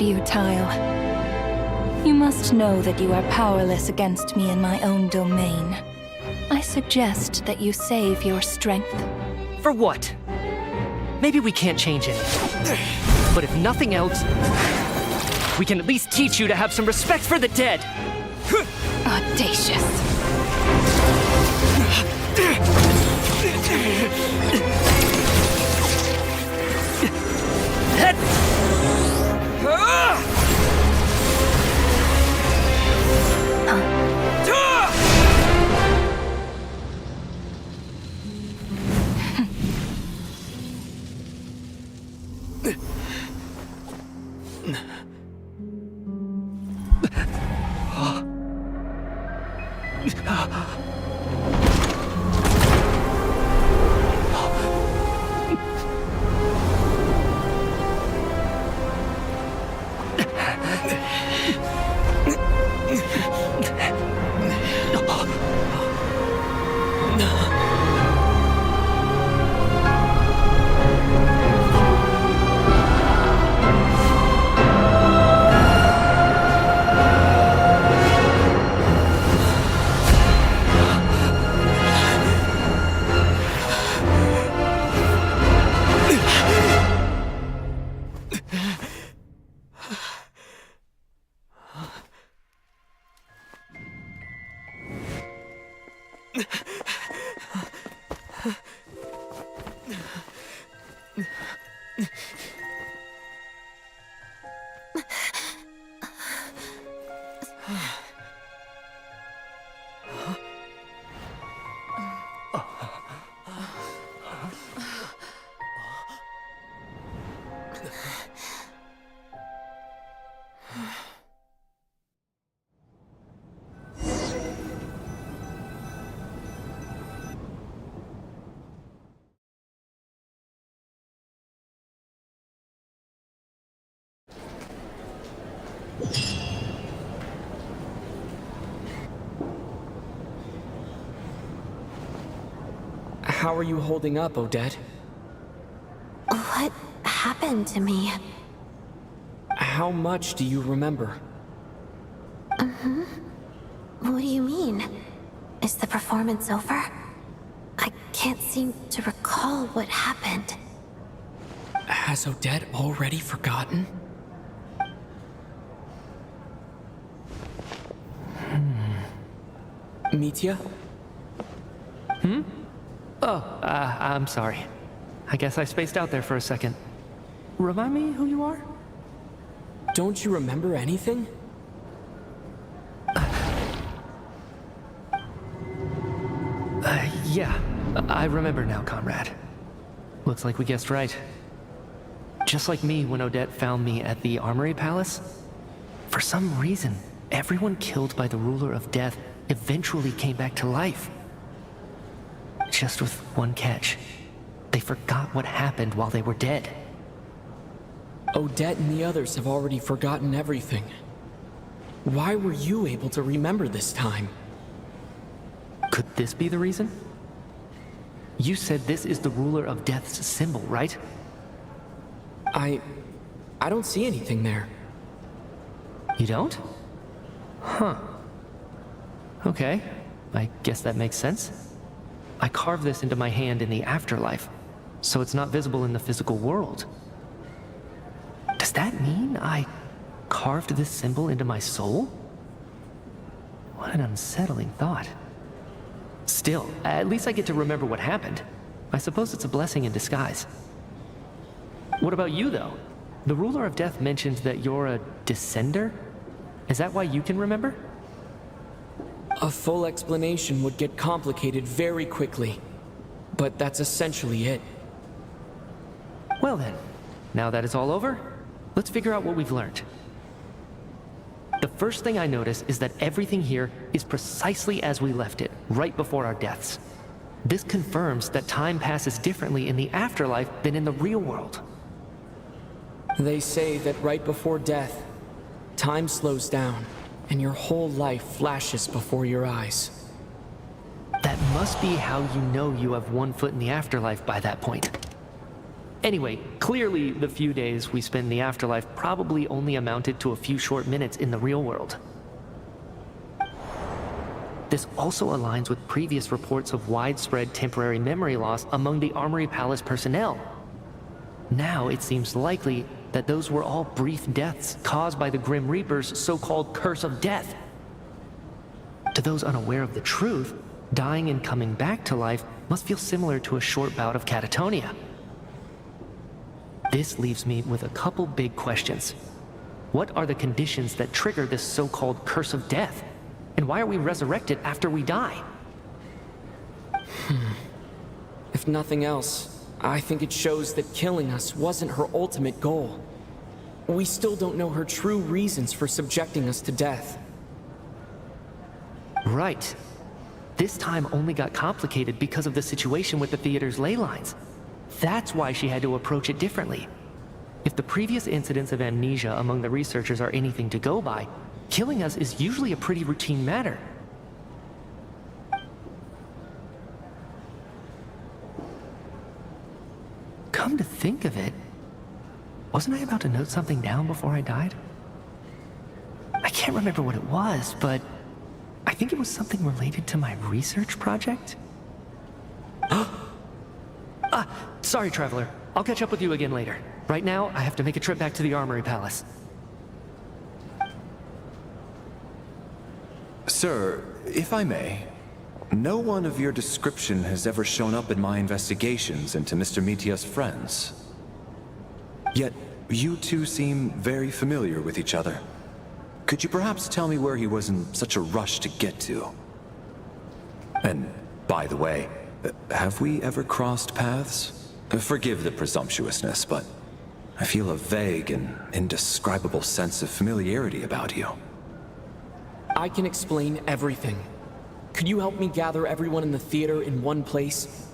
futile. You must know that you are powerless against me in my own domain. I suggest that you save your strength. For what? Maybe we can't change it. But if nothing else, we can at least teach you to have some respect for the dead. Audacious. How are you holding up, Odette? What happened to me? How much do you remember? What do you mean? Is the performance over? I can't seem to recall what happened. Has Odette already forgotten? Mitya? I'm sorry. I guess I spaced out there for a second. Remind me who you are? Don't you remember anything? Yeah, I remember now, comrade. Looks like we guessed right. Just like me when Odette found me at the Armory Palace. For some reason, everyone killed by the Ruler of Death eventually came back to life. Just with one catch. They forgot what happened while they were dead. Odette and the others have already forgotten everything. Why were you able to remember this time? Could this be the reason? You said this is the Ruler of Death's symbol, right? I don't see anything there. You don't? Huh. Okay, I guess that makes sense. I carved this into my hand in the afterlife, so it's not visible in the physical world. Does that mean I carved this symbol into my soul? What an unsettling thought. Still, at least I get to remember what happened. I suppose it's a blessing in disguise. What about you, though? The Ruler of Death mentioned that you're a descender? Is that why you can remember? A full explanation would get complicated very quickly, but that's essentially it. Well then, now that it's all over, let's figure out what we've learned. The first thing I notice is that everything here is precisely as we left it, right before our deaths. This confirms that time passes differently in the afterlife than in the real world. They say that right before death, time slows down, and your whole life flashes before your eyes. That must be how you know you have one foot in the afterlife by that point. Anyway, clearly the few days we spent in the afterlife probably only amounted to a few short minutes in the real world. This also aligns with previous reports of widespread temporary memory loss among the Armory Palace personnel. Now it seems likely that those were all brief deaths caused by the Grim Reaper's so-called curse of death. To those unaware of the truth, dying and coming back to life must feel similar to a short bout of catatonia. This leaves me with a couple big questions. What are the conditions that trigger this so-called curse of death? And why are we resurrected after we die? If nothing else, I think it shows that killing us wasn't her ultimate goal. We still don't know her true reasons for subjecting us to death. Right. This time only got complicated because of the situation with the theater's ley lines. That's why she had to approach it differently. If the previous incidents of amnesia among the researchers are anything to go by, killing us is usually a pretty routine matter. Come to think of it, wasn't I about to note something down before I died? I can't remember what it was, but I think it was something related to my research project? Sorry, Traveler. I'll catch up with you again later. Right now, I have to make a trip back to the Armory Palace. Sir, if I may, no one of your description has ever shown up in my investigations into Mr. Mitia's friends. Yet, you two seem very familiar with each other. Could you perhaps tell me where he was in such a rush to get to? And, by the way, have we ever crossed paths? Forgive the presumptuousness, but I feel a vague and indescribable sense of familiarity about you. I can explain everything. Could you help me gather everyone in the theater in one place?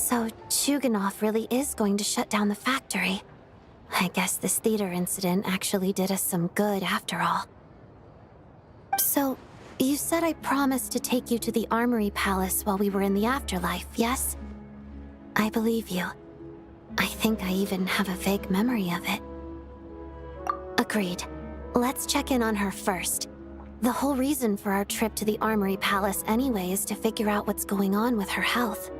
So, Chuganov really is going to shut down the factory. I guess this theater incident actually did us some good after all. So, you said I promised to take you to the Armory Palace while we were in the afterlife, yes? I believe you. I think I even have a vague memory of it. Agreed. Let's check in on her first. The whole reason for our trip to the Armory Palace anyway is to figure out what's going on with her health.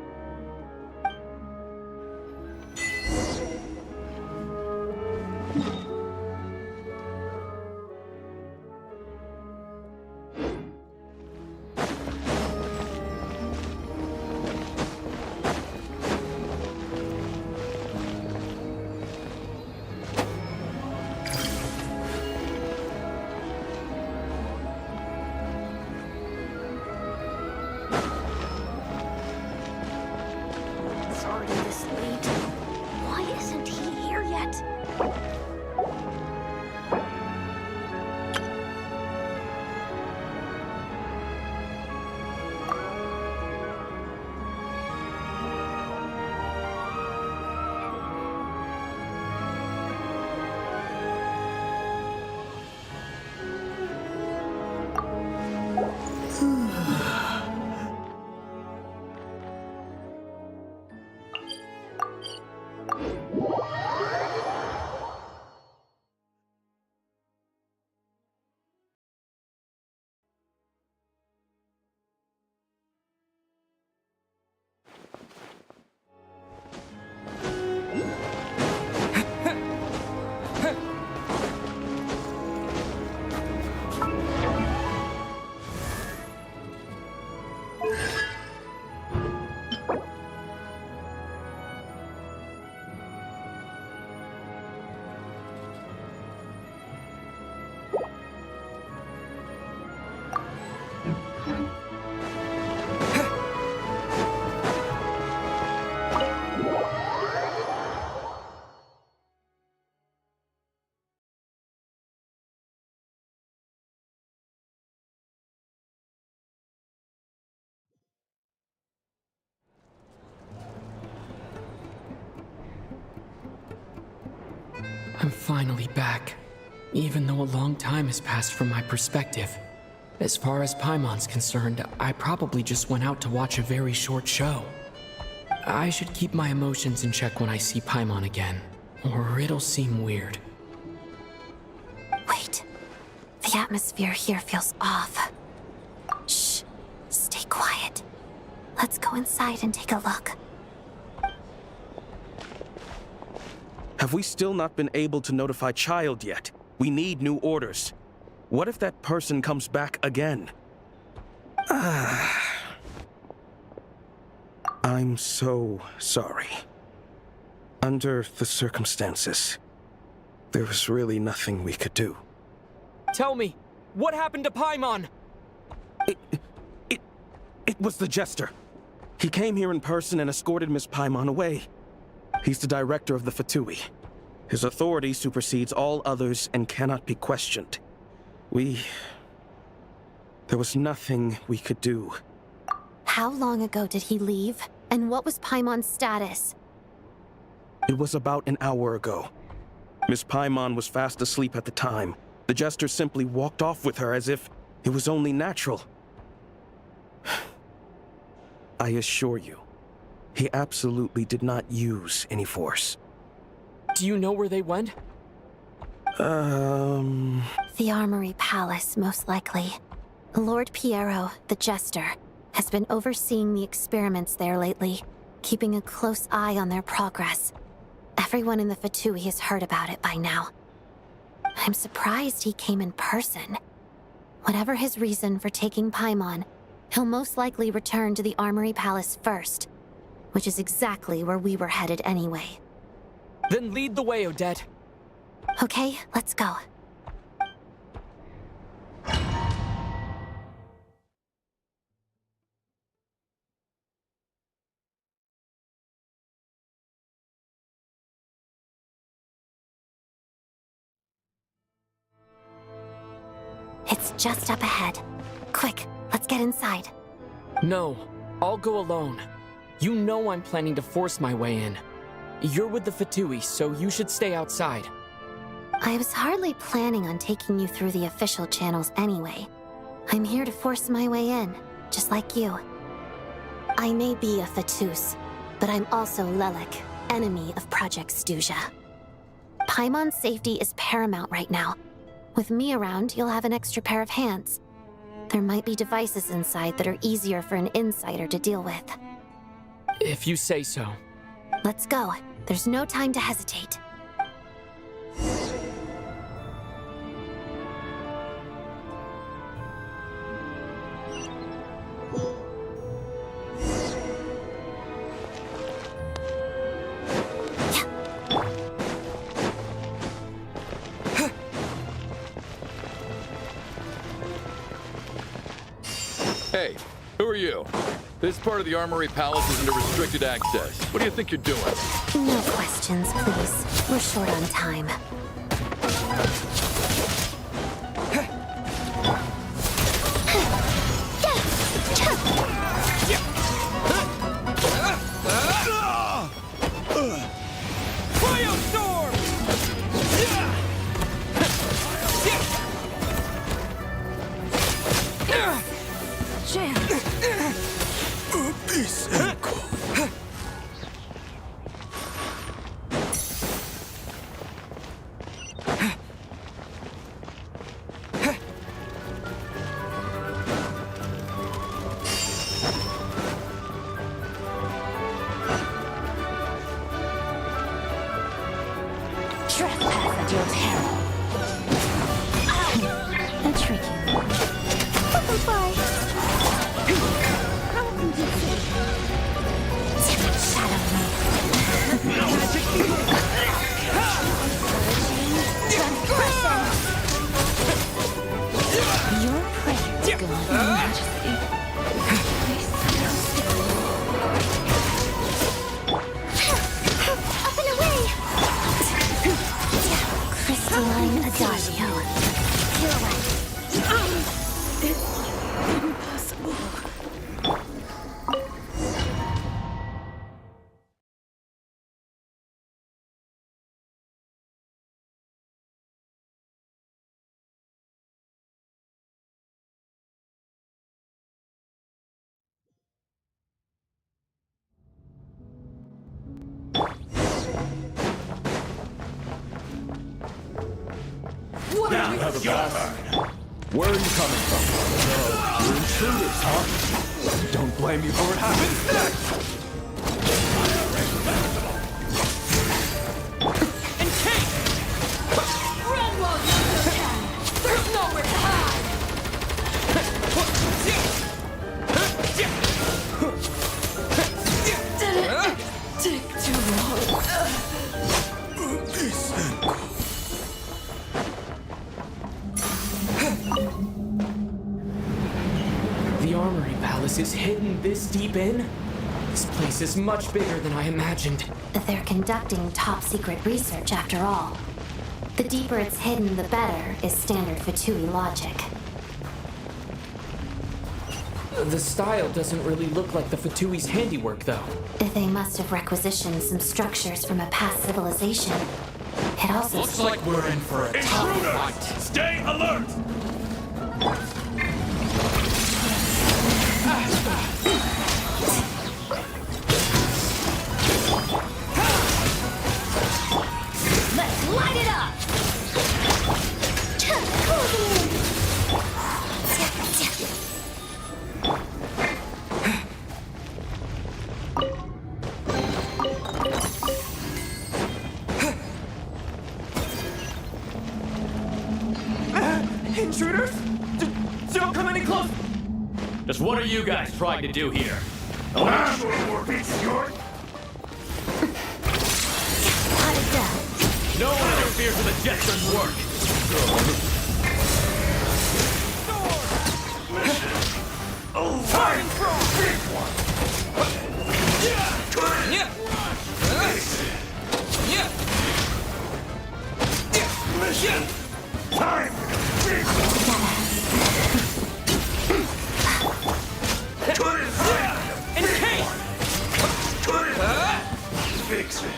I'm finally back. Even though a long time has passed from my perspective. As far as Paimon's concerned, I probably just went out to watch a very short show. I should keep my emotions in check when I see Paimon again, or it'll seem weird. Wait. The atmosphere here feels off. Shh. Stay quiet. Let's go inside and take a look. Have we still not been able to notify Child yet? We need new orders. What if that person comes back again? I'm so sorry. Under the circumstances, there was really nothing we could do. Tell me, what happened to Paimon? It was the Jester. He came here in person and escorted Miss Paimon away. He's the director of the Fatui. His authority supersedes all others and cannot be questioned. There was nothing we could do. How long ago did he leave? And what was Paimon's status? It was about an hour ago. Miss Paimon was fast asleep at the time. The Jester simply walked off with her as if it was only natural. I assure you, he absolutely did not use any force. Do you know where they went? The Armory Palace, most likely. Lord Piero, the Jester, has been overseeing the experiments there lately, keeping a close eye on their progress. Everyone in the Fatui has heard about it by now. I'm surprised he came in person. Whatever his reason for taking Paimon, he'll most likely return to the Armory Palace first, which is exactly where we were headed anyway. Then lead the way, Odette. Okay, let's go. It's just up ahead. Quick, let's get inside. No, I'll go alone. You know I'm planning to force my way in. You're with the Fatui, so you should stay outside. I was hardly planning on taking you through the official channels anyway. I'm here to force my way in, just like you. I may be a Fatus, but I'm also Lelik, enemy of Project Stuzha. Paimon's safety is paramount right now. With me around, you'll have an extra pair of hands. There might be devices inside that are easier for an insider to deal with. If you say so. Let's go. There's no time to hesitate. Hey, who are you? This part of the Armory Palace is under restricted access. What do you think you're doing? No questions, please. We're short on time. Now you have a turn. Where are you coming from? No, you're intruders, huh? Don't blame me for what happens next! Run while you still can! There's nowhere to hide! Did it take too long? The Armory Palace is hidden this deep in? This place is much bigger than I imagined. They're conducting top-secret research after all. The deeper it's hidden, the better, is standard Fatui logic. The style doesn't really look like the Fatui's handiwork, though. They must have requisitioned some structures from a past civilization. It also Looks like we're in for a tough fight. Stay alert! Let's light it up! Intruders? Don't come any closer! Just what are you guys trying to do here? The last war beats short. cut it down. No one interferes with the Jester's work. Fighting from big one. Mission time. Big one. Good as fix it.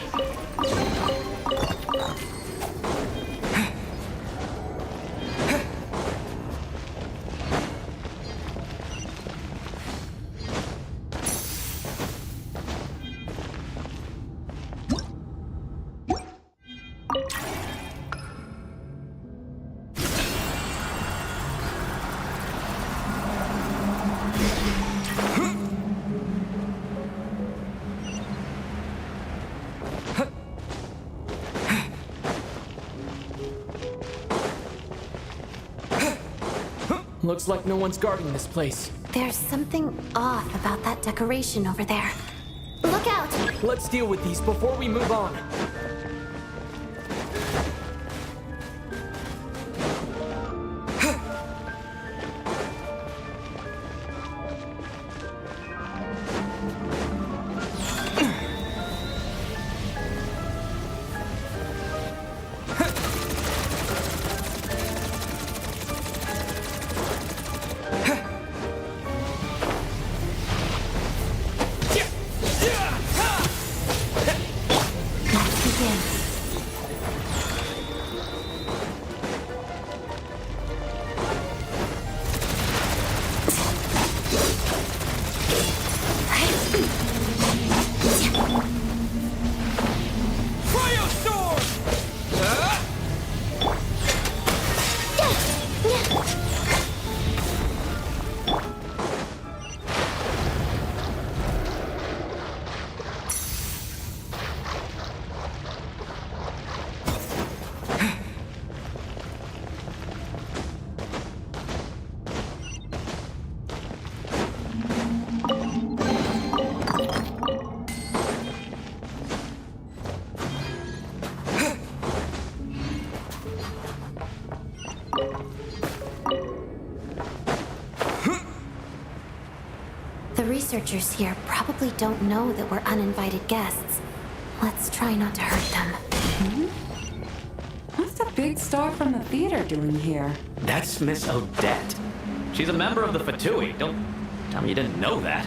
Looks like no one's guarding this place. There's something off about that decoration over there. Look out! Let's deal with these before we move on. Let's begin. The researchers here probably don't know that we're uninvited guests. Let's try not to hurt them. What's the big star from the theater doing here? That's Miss Odette. She's a member of the Fatui. Don't tell me you didn't know that.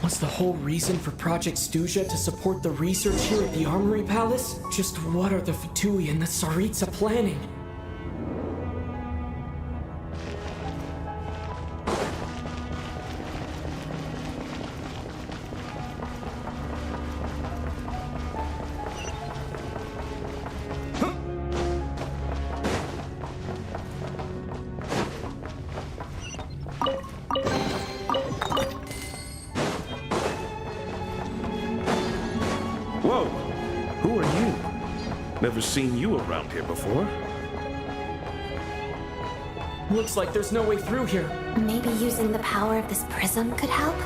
Was the whole reason for Project Stuja to support the research here at the Armory Palace? Just what are the Fatui and the Tsaritsa planning? Whoa! Who are you? Never seen you around here before. Looks like there's no way through here. Maybe using the power of this prism could help?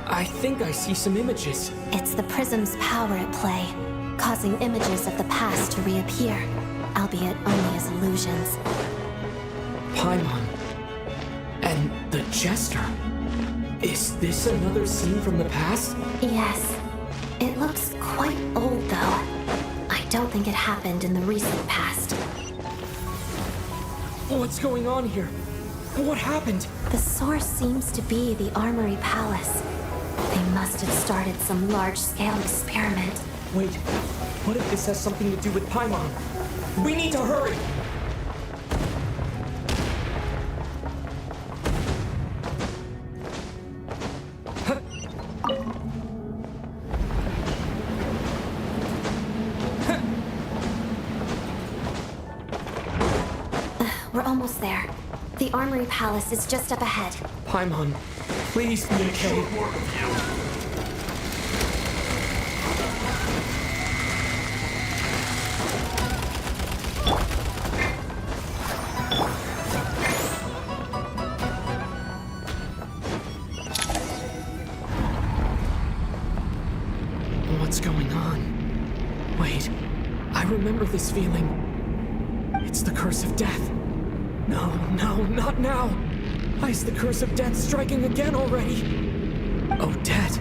I think I see some images. It's the prism's power at play, causing images of the past to reappear, albeit only as illusions. Paimon. And the Jester. Is this another scene from the past? Yes. It looks quite old, though. I don't think it happened in the recent past. What's going on here? What happened? The source seems to be the Armory Palace. They must have started some large-scale experiment. Wait, what if this has something to do with Paimon? We need to hurry! We're almost there. The Armory Palace is just up ahead. Paimon, please be okay. What's going on? Wait, I remember this feeling. It's the curse of death. No, not now! Why is the curse of death striking again already? Odette.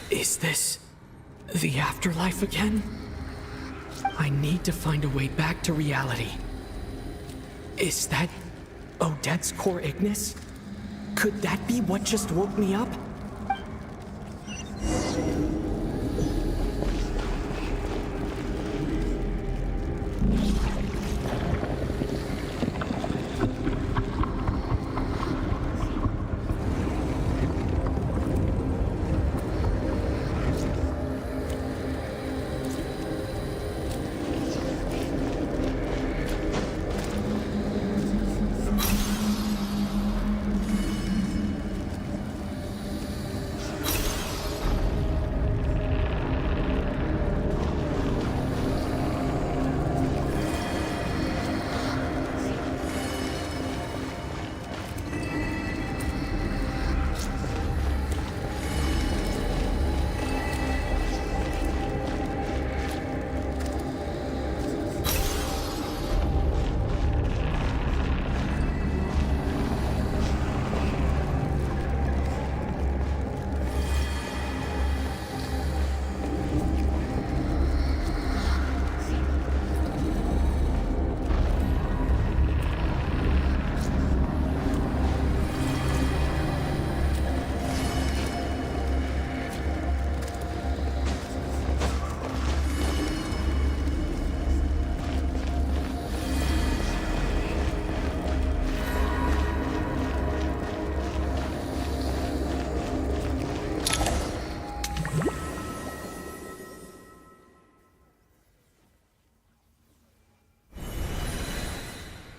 Is this the afterlife again? I need to find a way back to reality. Is that Odette's core Ignis? Could that be what just woke me up?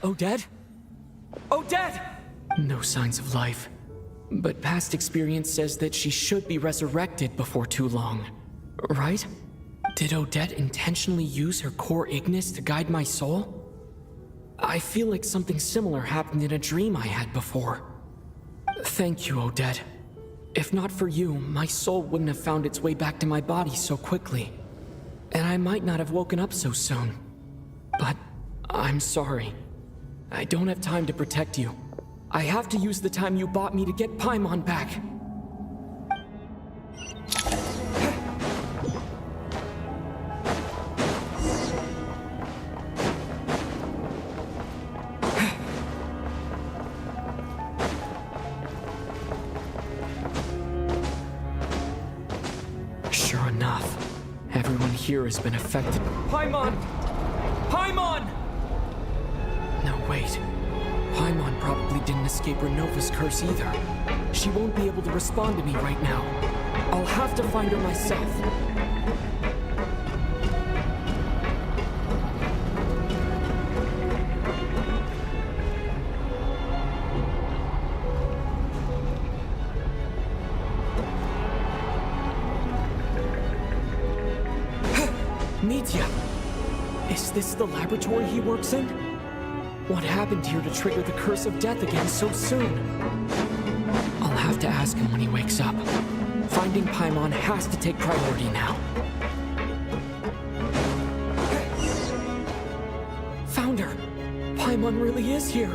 Odette? Odette! No signs of life. But past experience says that she should be resurrected before too long. Right? Did Odette intentionally use her core Ignis to guide my soul? I feel like something similar happened in a dream I had before. Thank you, Odette. If not for you, my soul wouldn't have found its way back to my body so quickly. And I might not have woken up so soon. But I'm sorry. I don't have time to protect you. I have to use the time you bought me to get Paimon back. Sure enough, everyone here has been affected. Paimon! Paimon! No, wait. Paimon probably didn't escape Renova's curse either. She won't be able to respond to me right now. I'll have to find her myself. Mitya! Is this the laboratory he works in? What happened here to trigger the curse of death again so soon? I'll have to ask him when he wakes up. Finding Paimon has to take priority now. Found her! Paimon really is here!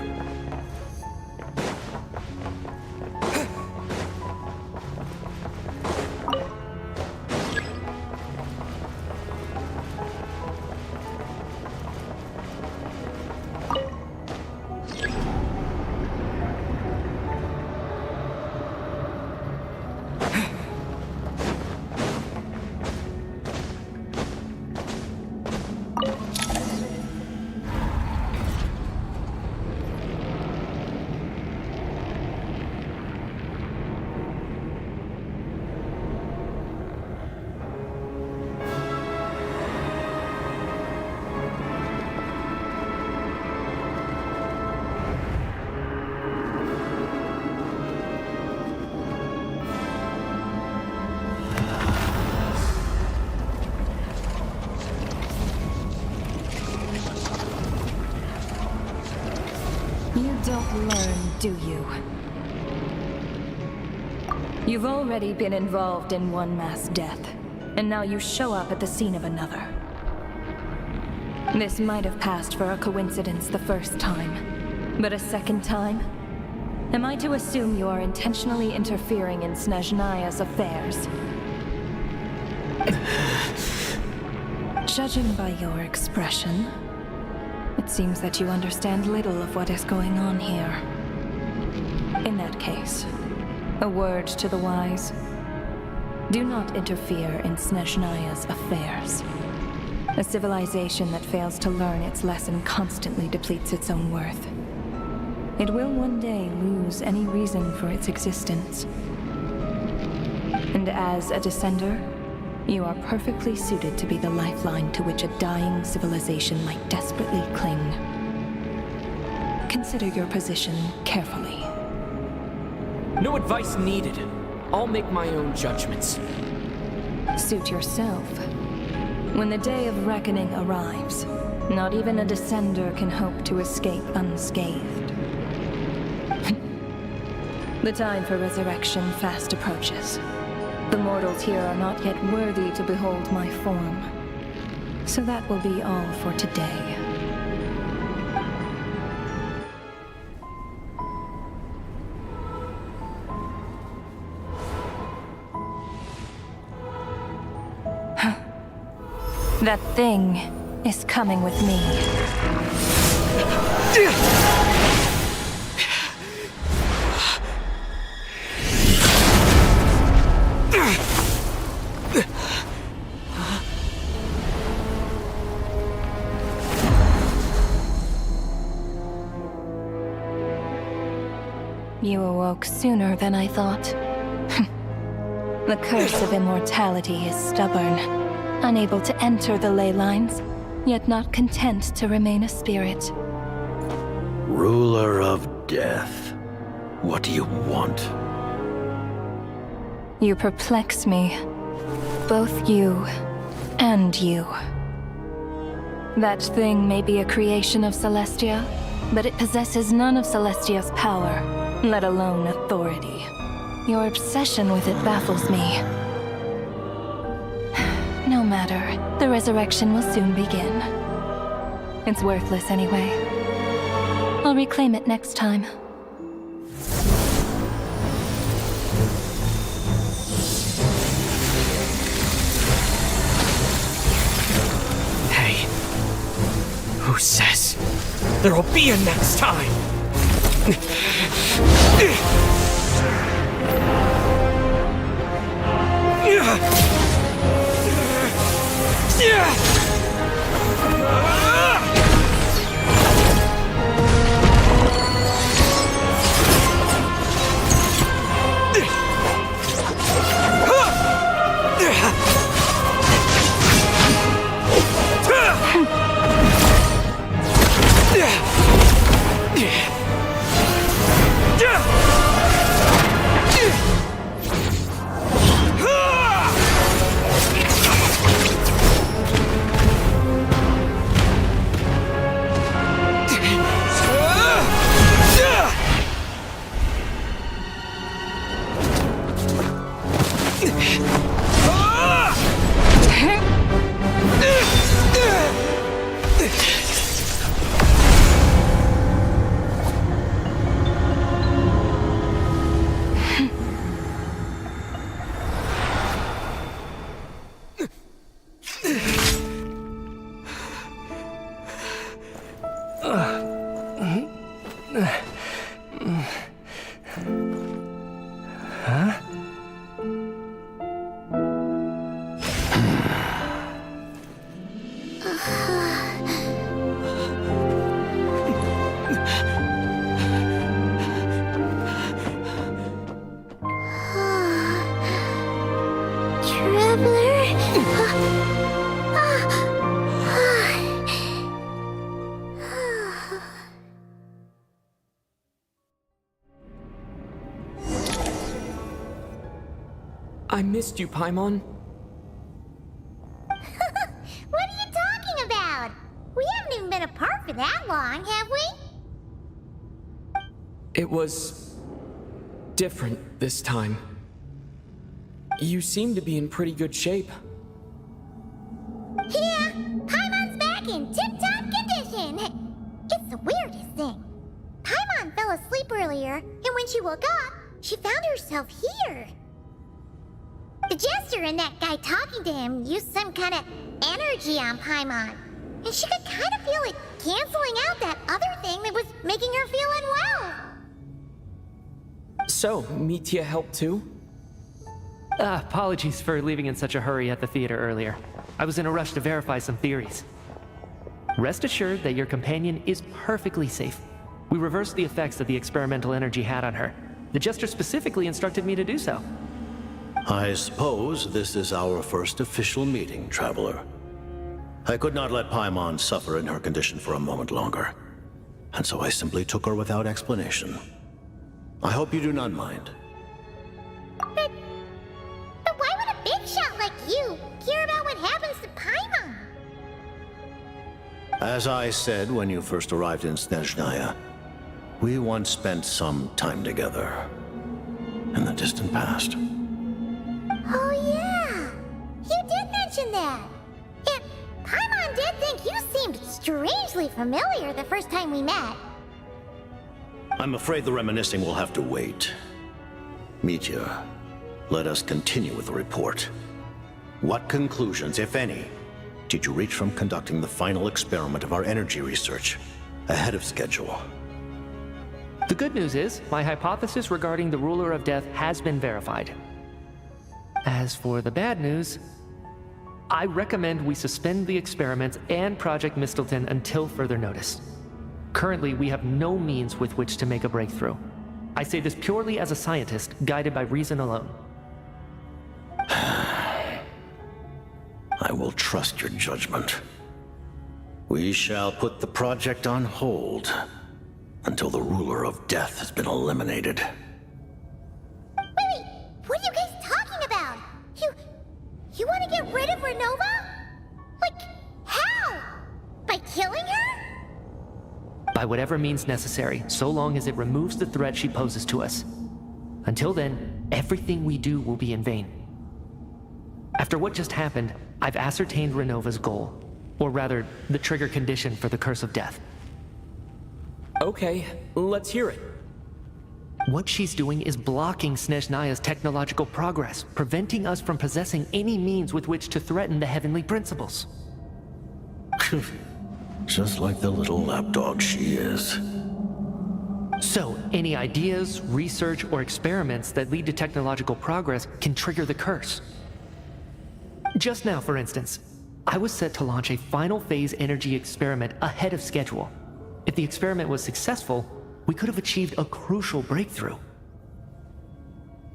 You don't learn, do you? You've already been involved in one mass death, and now you show up at the scene of another. This might have passed for a coincidence the first time, but a second time? Am I to assume you are intentionally interfering in Snezhnaya's affairs? Judging by your expression, it seems that you understand little of what is going on here. In that case, a word to the wise. Do not interfere in Snezhnaya's affairs. A civilization that fails to learn its lesson constantly depletes its own worth. It will one day lose any reason for its existence. And as a descender, you are perfectly suited to be the lifeline to which a dying civilization might desperately cling. Consider your position carefully. No advice needed. I'll make my own judgments. Suit yourself. When the day of reckoning arrives, not even a descender can hope to escape unscathed. The time for resurrection fast approaches. The mortals here are not yet worthy to behold my form. So that will be all for today. That thing is coming with me. You awoke sooner than I thought. The curse of immortality is stubborn, unable to enter the ley lines, yet not content to remain a spirit. Ruler of death, what do you want? You perplex me. Both you and you. That thing may be a creation of Celestia, but it possesses none of Celestia's power, let alone authority. Your obsession with it baffles me. No matter, the resurrection will soon begin. It's worthless anyway. I'll reclaim it next time. Hey, who says there'll be a next time? Yeah! I missed you, Paimon. What are you talking about? We haven't even been apart for that long, have we? It was different this time. You seem to be in pretty good shape. Yeah, Paimon's back in tip-top condition. It's the weirdest thing. Paimon fell asleep earlier, and when she woke up, she found herself here. The Jester and that guy talking to him used some kind of energy on Paimon, and she could kind of feel it canceling out that other thing that was making her feel unwell. So, Mitya helped too? Apologies for leaving in such a hurry at the theater earlier. I was in a rush to verify some theories. Rest assured that your companion is perfectly safe. We reversed the effects that the experimental energy had on her. The Jester specifically instructed me to do so. I suppose this is our first official meeting, Traveler. I could not let Paimon suffer in her condition for a moment longer, and so I simply took her without explanation. I hope you do not mind. But why would a big shot like you care about what happens to Paimon? As I said when you first arrived in Snezhnaya, we once spent some time together in the distant past. Oh yeah, you did mention that. And Paimon did think you seemed strangely familiar the first time we met. I'm afraid the reminiscing will have to wait. Mitya, let us continue with the report. What conclusions, if any, did you reach from conducting the final experiment of our energy research ahead of schedule? The good news is, my hypothesis regarding the Ruler of Death has been verified. As for the bad news, I recommend we suspend the experiments and Project Mistelton until further notice. Currently, we have no means with which to make a breakthrough. I say this purely as a scientist, guided by reason alone. I will trust your judgment. We shall put the project on hold until the Ruler of Death has been eliminated. Wait, what are you guys talking about? You want to get rid of Renova? Like, how? By killing her? By whatever means necessary, so long as it removes the threat she poses to us. Until then, everything we do will be in vain. After what just happened, I've ascertained Renova's goal. Or rather, the trigger condition for the Curse of Death. Okay, let's hear it. What she's doing is blocking Snezhnaya's technological progress, preventing us from possessing any means with which to threaten the heavenly principles. Just like the little lapdog she is. So, any ideas, research, or experiments that lead to technological progress can trigger the curse. Just now, for instance, I was set to launch a final phase energy experiment ahead of schedule. If the experiment was successful, we could have achieved a crucial breakthrough.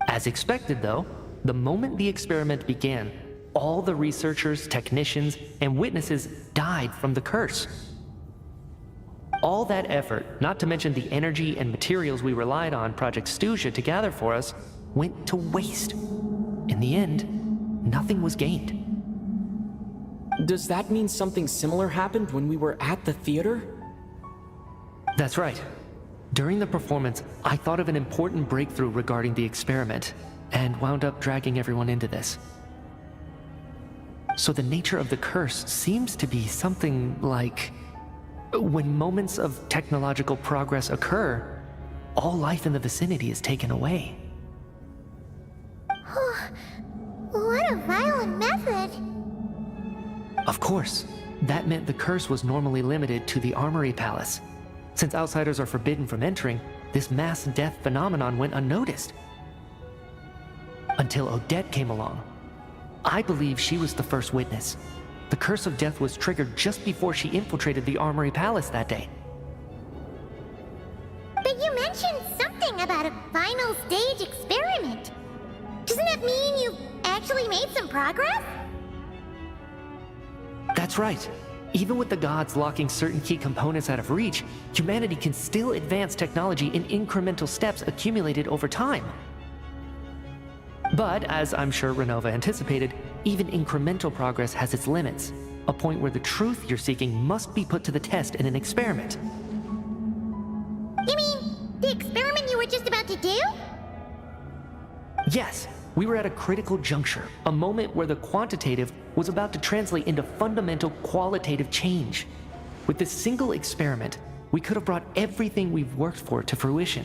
As expected, though, the moment the experiment began, all the researchers, technicians, and witnesses died from the curse. All that effort, not to mention the energy and materials we relied on Project Snezhnaya to gather for us, went to waste. In the end, nothing was gained. Does that mean something similar happened when we were at the theater? That's right. During the performance, I thought of an important breakthrough regarding the experiment, and wound up dragging everyone into this. So the nature of the curse seems to be something like, when moments of technological progress occur, all life in the vicinity is taken away. What a violent method. Of course, That meant the curse was normally limited to the Armory Palace. Since outsiders are forbidden from entering, this mass death phenomenon went unnoticed. Until Odette came along. I believe she was the first witness. The curse of death was triggered just before she infiltrated the Armory Palace that day. But you mentioned something about a final stage experiment. Doesn't that mean you've actually made some progress? That's right. Even with the gods locking certain key components out of reach, humanity can still advance technology in incremental steps accumulated over time. But, as I'm sure Renova anticipated, even incremental progress has its limits. A point where the truth you're seeking must be put to the test in an experiment. You mean the experiment you were just about to do? Yes, we were at a critical juncture, a moment where the quantitative was about to translate into fundamental qualitative change. With this single experiment, we could have brought everything we've worked for to fruition.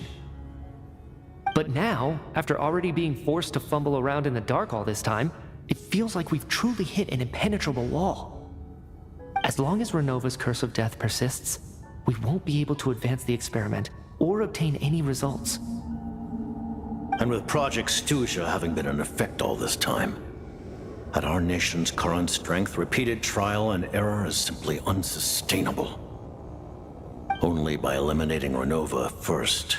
But now, after already being forced to fumble around in the dark all this time, it feels like we've truly hit an impenetrable wall. As long as Renova's curse of death persists, we won't be able to advance the experiment or obtain any results. And with Project Snezhnaya having been in effect all this time, at our nation's current strength, repeated trial and error is simply unsustainable. Only by eliminating Renova first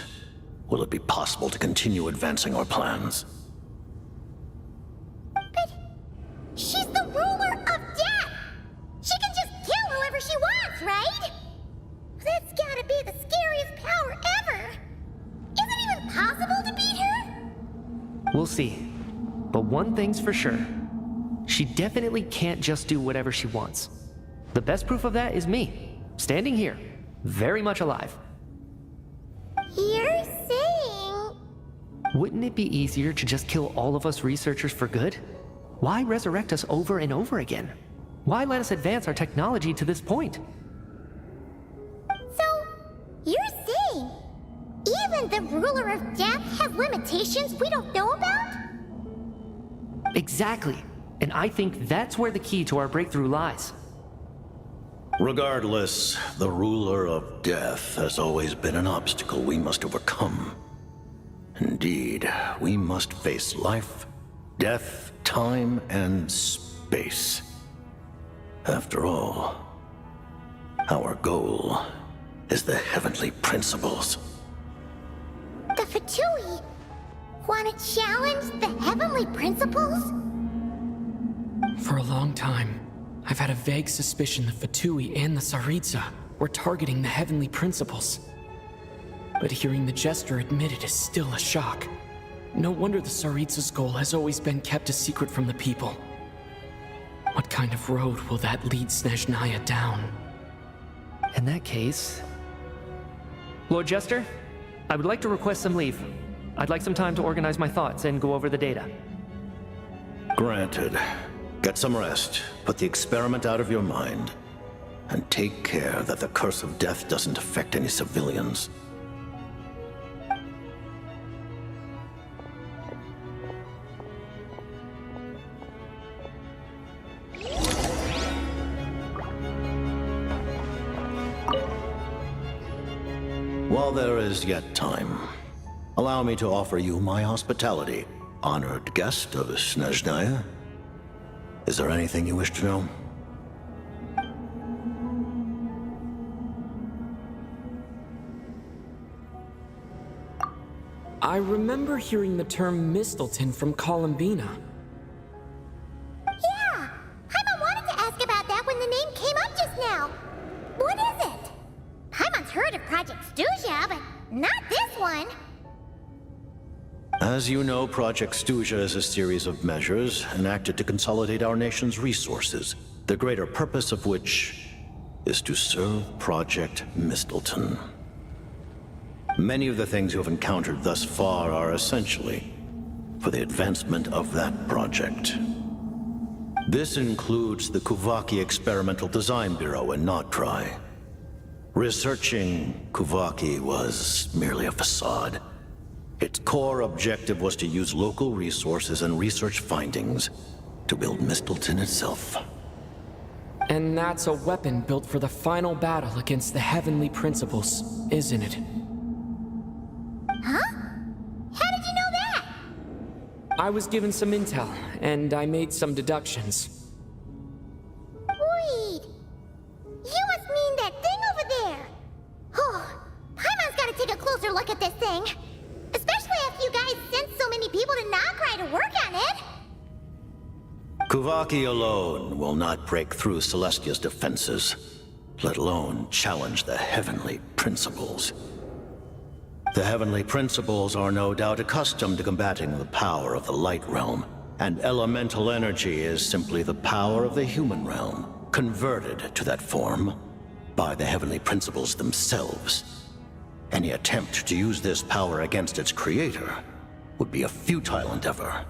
will it be possible to continue advancing our plans. But she's the ruler of death! She can just kill whoever she wants, right? That's gotta be the scariest power ever! Is it even possible to beat her? We'll see. But one thing's for sure. She definitely can't just do whatever she wants. The best proof of that is me, standing here, very much alive. You're saying... Wouldn't it be easier to just kill all of us researchers for good? Why resurrect us over and over again? Why let us advance our technology to this point? So, you're saying even the ruler of death has limitations we don't know about? Exactly. And I think that's where the key to our breakthrough lies. Regardless, the ruler of death has always been an obstacle we must overcome. Indeed, we must face life, death, time, and space. After all, our goal is the heavenly principles. The Fatui want to challenge the heavenly principles? For a long time, I've had a vague suspicion the Fatui and the Tsaritsa were targeting the heavenly principles. But hearing the Jester admit it is still a shock. No wonder the Tsaritsa's goal has always been kept a secret from the people. What kind of road will that lead Snezhnaya down? In that case... Lord Jester, I would like to request some leave. I'd like some time to organize my thoughts and go over the data. Granted. Get some rest, put the experiment out of your mind, and take care that the curse of death doesn't affect any civilians. While there is yet time, allow me to offer you my hospitality, honored guest of Snezhnaya. Is there anything you wish to know? I remember hearing the term Mistleton from Columbina. Yeah! Paimon wanted to ask about that when the name came up just now. What is it? Paimon's heard of Project Snezhnaya, but not this one. As you know, Project Snezhnaya is a series of measures enacted to consolidate our nation's resources, the greater purpose of which is to serve Project Mistleton. Many of the things you have encountered thus far are essentially for the advancement of that project. This includes the Kuvaki Experimental Design Bureau in Notdry. Researching Kuvaki was merely a facade. Its core objective was to use local resources and research findings to build Mistleton itself. And that's a weapon built for the final battle against the heavenly principles, isn't it? Huh? How did you know that? I was given some intel, and I made some deductions. Wait. You must mean that thing over there. Oh, Paimon's gotta take a closer look at this thing. Especially after you guys sent so many people to Nagrai to work on it. Kuvaki alone will not break through Celestia's defenses, let alone challenge the heavenly principles. The heavenly principles are no doubt accustomed to combating the power of the light realm, and elemental energy is simply the power of the human realm, converted to that form by the heavenly principles themselves. Any attempt to use this power against its creator would be a futile endeavor.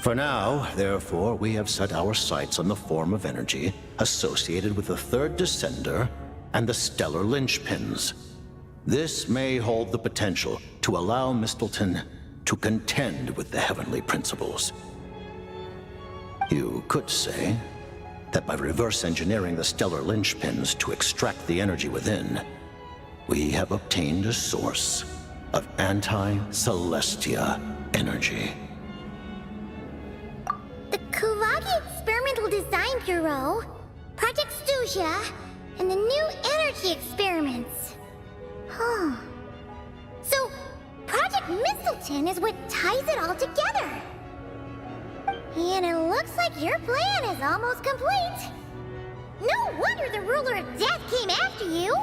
For now, therefore, we have set our sights on the form of energy associated with the third descender and the stellar linchpins. This may hold the potential to allow Mistleton to contend with the heavenly principles. You could say that by reverse engineering the stellar linchpins to extract the energy within, we have obtained a source of anti-Celestia energy. The Kuvaki Experimental Design Bureau, Project Stusia, and the new energy experiments. Huh. So, Project Mistleton is what ties it all together. And it looks like your plan is almost complete. No wonder the Ruler of Death came after you.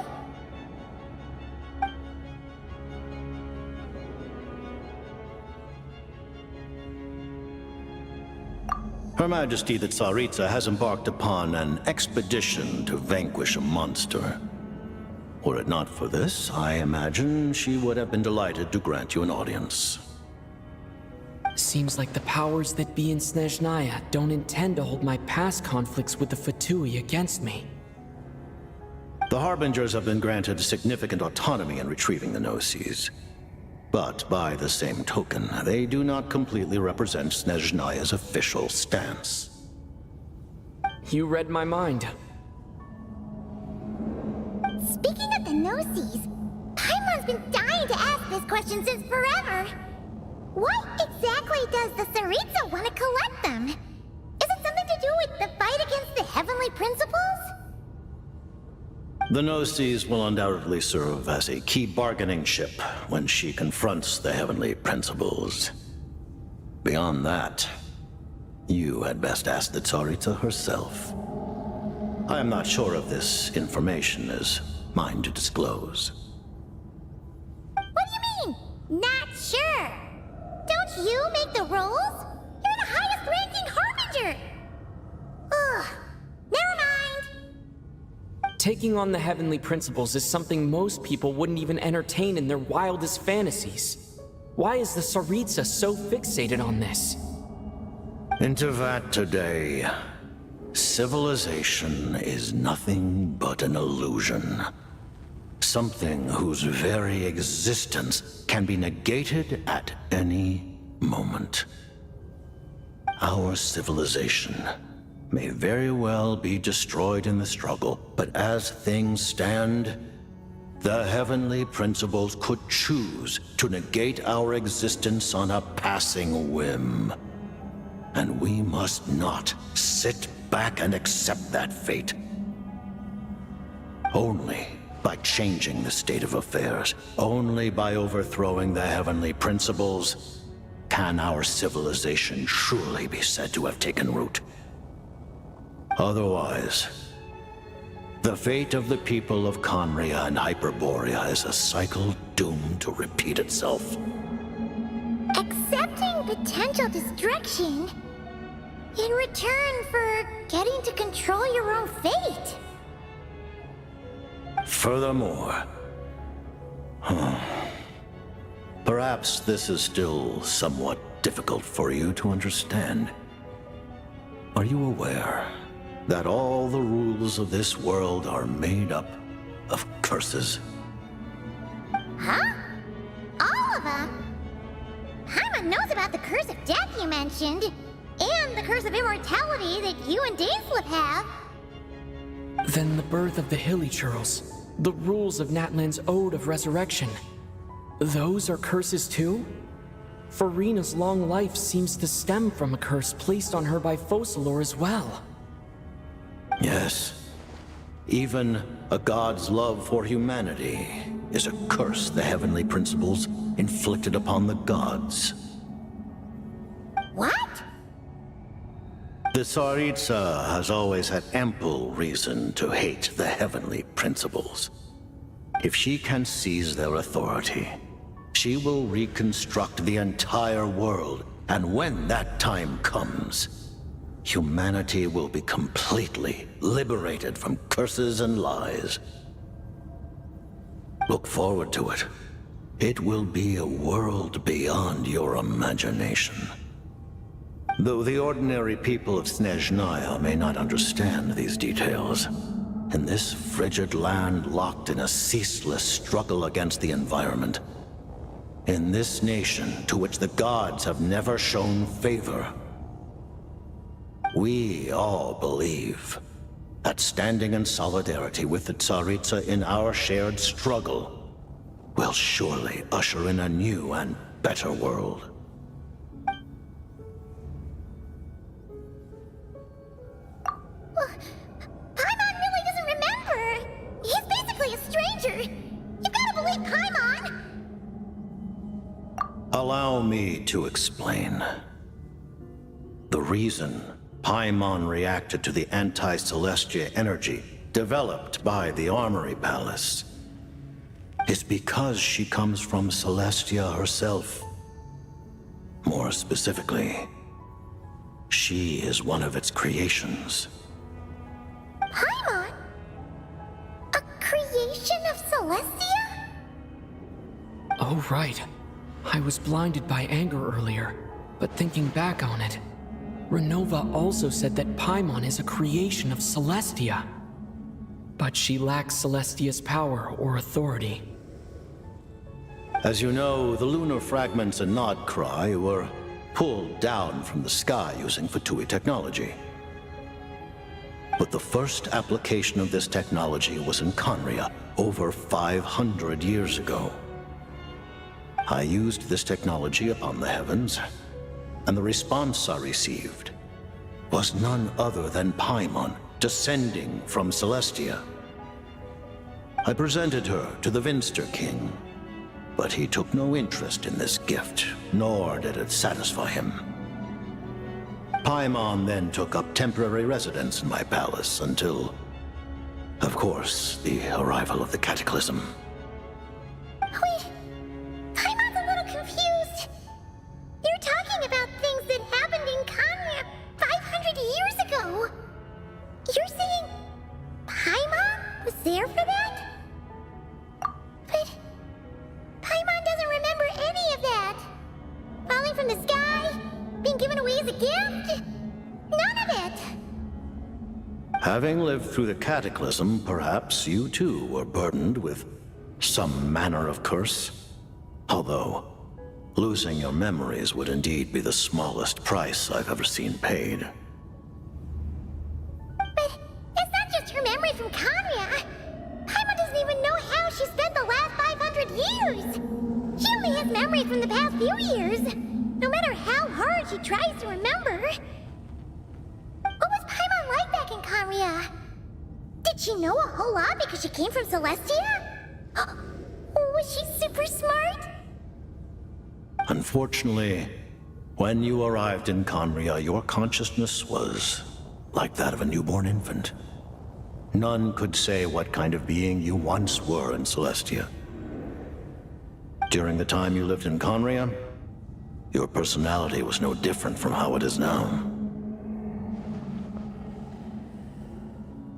Her Majesty the Tsaritsa has embarked upon an expedition to vanquish a monster. Were it not for this, I imagine she would have been delighted to grant you an audience. Seems like the powers that be in Snezhnaya don't intend to hold my past conflicts with the Fatui against me. The Harbingers have been granted significant autonomy in retrieving the Gnosis. But by the same token, they do not completely represent Snezhnaya's official stance. You read my mind. Speaking of the Gnosis, Paimon's been dying to ask this question since forever. Why exactly does the Tsaritsa want to collect them? Is it something to do with the fight against the heavenly principles? The Gnosis will undoubtedly serve as a key bargaining chip when she confronts the heavenly principles. Beyond that, you had best ask the Tsaritsa herself. I am not sure if this information is mine to disclose. What do you mean, not sure? Don't you make the rules? You're the highest ranking Harbinger! Ugh, never mind. Taking on the heavenly principles is something most people wouldn't even entertain in their wildest fantasies. Why is the Tsaritsa so fixated on this? Intervat today. Civilization is nothing but an illusion. Something whose very existence can be negated at any moment. Our civilization may very well be destroyed in the struggle, but as things stand, the heavenly principles could choose to negate our existence on a passing whim. And we must not sit back and accept that fate. Only by changing the state of affairs, only by overthrowing the heavenly principles, can our civilization truly be said to have taken root. Otherwise, the fate of the people of Conria and Hyperborea is a cycle doomed to repeat itself. Accepting potential destruction in return for getting to control your own fate. Furthermore, perhaps this is still somewhat difficult for you to understand. Are you aware that all the rules of this world are made up of curses? Huh? All of them? Paimon knows about the curse of death you mentioned, and the curse of immortality that you and Daneslip have. Then the birth of the Hilly-Churls, the rules of Natlan's Ode of Resurrection, those are curses too? Farina's long life seems to stem from a curse placed on her by Focalor as well. Yes. Even a god's love for humanity is a curse the heavenly principles inflicted upon the gods. What? The Tsaritsa has always had ample reason to hate the heavenly principles. If she can seize their authority, she will reconstruct the entire world, and when that time comes, humanity will be completely liberated from curses and lies. Look forward to it. It will be a world beyond your imagination. Though the ordinary people of Snezhnaya may not understand these details, in this frigid land locked in a ceaseless struggle against the environment, in this nation to which the gods have never shown favor, we all believe that standing in solidarity with the Tsaritsa in our shared struggle will surely usher in a new and better world. Paimon really doesn't remember! He's basically a stranger! You gotta believe Paimon! Allow me to explain. The reason Paimon reacted to the anti-Celestia energy developed by the Armory Palace is because she comes from Celestia herself. More specifically, she is one of its creations. Paimon? A creation of Celestia? Oh, right. I was blinded by anger earlier, but thinking back on it, Renova also said that Paimon is a creation of Celestia. But she lacks Celestia's power or authority. As you know, the lunar fragments in Nodcry were pulled down from the sky using Fatui technology. But the first application of this technology was in Conria over 500 years ago. I used this technology upon the heavens, and the response I received was none other than Paimon descending from Celestia. I presented her to the Vinster King, but he took no interest in this gift, nor did it satisfy him. Paimon then took up temporary residence in my palace until, of course, the arrival of the Cataclysm. Wait, Paimon's a little confused. You're talking about things that happened in Kanya 500 years ago. You're saying Paimon was there for that? But Paimon doesn't remember any of that. Falling from the sky, being given away as a gift, none of it. Having lived through the Cataclysm, perhaps you too were burdened with some manner of curse. Although, losing your memories would indeed be the smallest price I've ever seen paid. But it's not just her memory from Kanya. Paimon doesn't even know how she spent the last 500 years. She only has memory from the past few years, no matter how hard she tries to remember. What was Paimon like back in Kanya? Did she know a whole lot because she came from Celestia? Was she super smart? Unfortunately, when you arrived in Conria, your consciousness was like that of a newborn infant. None could say what kind of being you once were in Celestia. During the time you lived in Conria, your personality was no different from how it is now.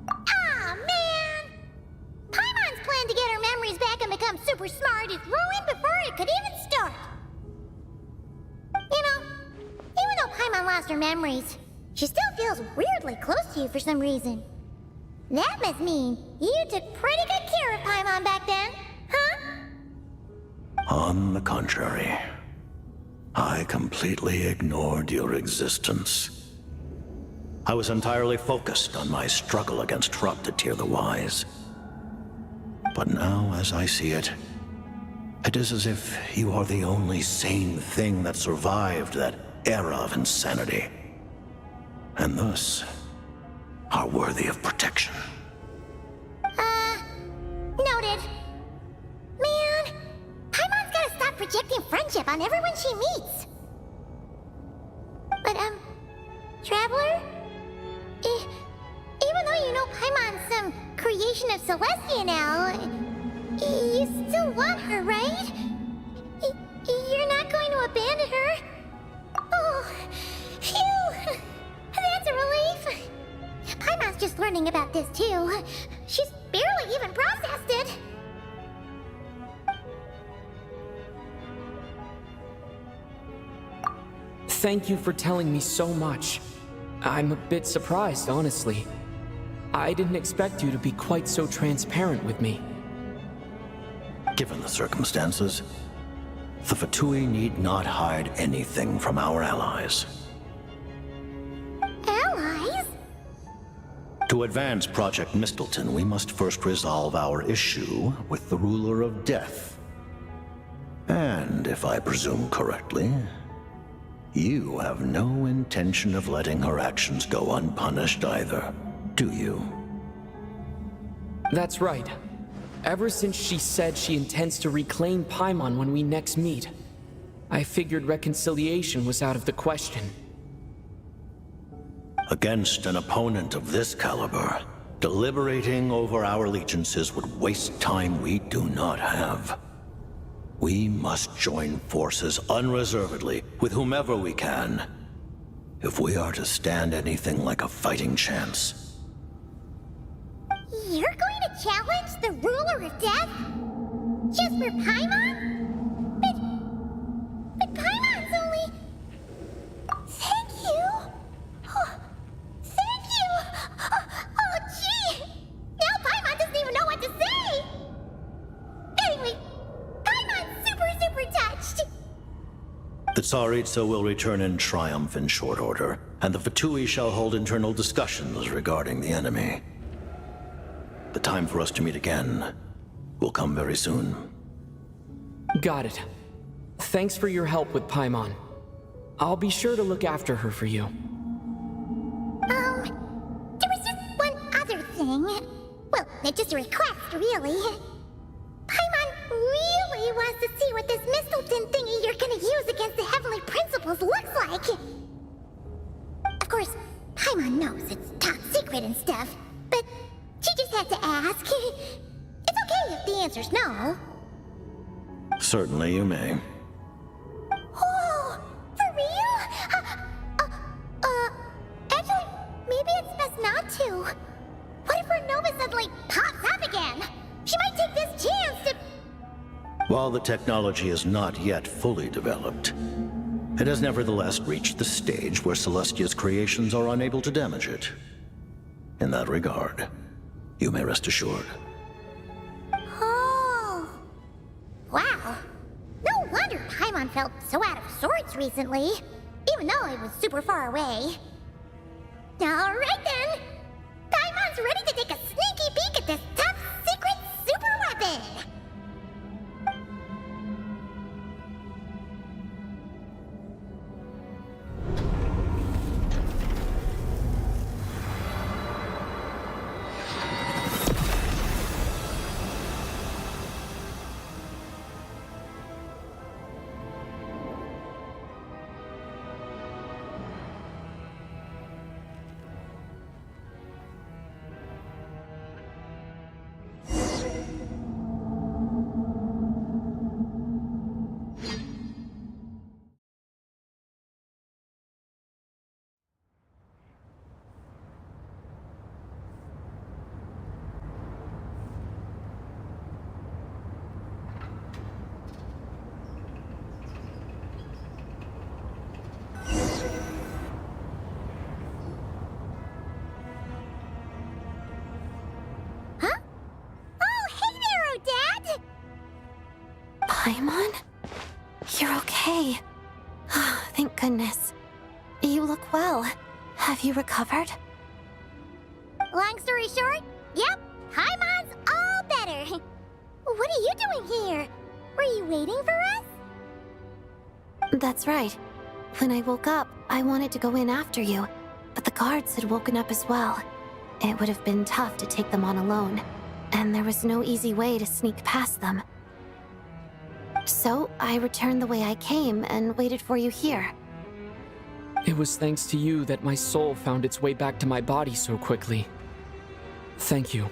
Aw, man! Paimon's plan to get her memories back and become super smart is ruined before it could even start. You know, even though Paimon lost her memories, she still feels weirdly close to you for some reason. That must mean you took pretty good care of Paimon back then, huh? On the contrary, I completely ignored your existence. I was entirely focused on my struggle against Corrupted the Wise. But now, as I see it, it is as if you are the only sane thing that survived that era of insanity, and thus are worthy of protection. Noted. Man, Paimon's gotta stop projecting friendship on everyone she meets. But, Traveler? Even though you know Paimon's some creation of Celestia now, you still want her, right? You're not going to abandon her? Oh, phew! That's a relief. Paimon's just learning about this too. She's barely even processed it. Thank you for telling me so much. I'm a bit surprised, honestly. I didn't expect you to be quite so transparent with me. Given the circumstances, the Fatui need not hide anything from our allies. Allies? To advance Project Mistleton, we must first resolve our issue with the Ruler of Death. And if I presume correctly, you have no intention of letting her actions go unpunished either, do you? That's right. Ever since she said she intends to reclaim Paimon when we next meet, I figured reconciliation was out of the question. Against an opponent of this caliber, deliberating over our allegiances would waste time we do not have. We must join forces unreservedly with whomever we can, if we are to stand anything like a fighting chance. You're going to challenge the Ruler of Death? Just for Paimon? But Paimon's only... Thank you! Oh, thank you! Oh, gee! Now Paimon doesn't even know what to say! Anyway, Paimon's super touched! The Tsaritsa will return in triumph in short order, and the Fatui shall hold internal discussions regarding the enemy. The time for us to meet again will come very soon. Got it. Thanks for your help with Paimon. I'll be sure to look after her for you. There was just one other thing. Well, just a request, really. Paimon really wants to see what this Mistleton thingy you're gonna use against the Heavenly Principles looks like. Of course, Paimon knows it's top secret and stuff, but she just had to ask. It's okay if the answer's no. Certainly you may. Oh, for real? Actually, maybe it's best not to. What if her Nova suddenly pops up again? She might take this chance to... While the technology is not yet fully developed, it has nevertheless reached the stage where Celestia's creations are unable to damage it. In that regard, you may rest assured. Oh. Wow. No wonder Paimon felt so out of sorts recently, even though it was super far away. Alright then! Paimon's ready to take a sneaky peek at this top secret super weapon! Paimon? You're okay. Thank goodness. You look well. Have you recovered? Long story short, yep, Paimon's all better. What are you doing here? Were you waiting for us? That's right. When I woke up, I wanted to go in after you, but the guards had woken up as well. It would have been tough to take them on alone, and there was no easy way to sneak past them. So I returned the way I came and waited for you here. It was thanks to you that my soul found its way back to my body so quickly. Thank you.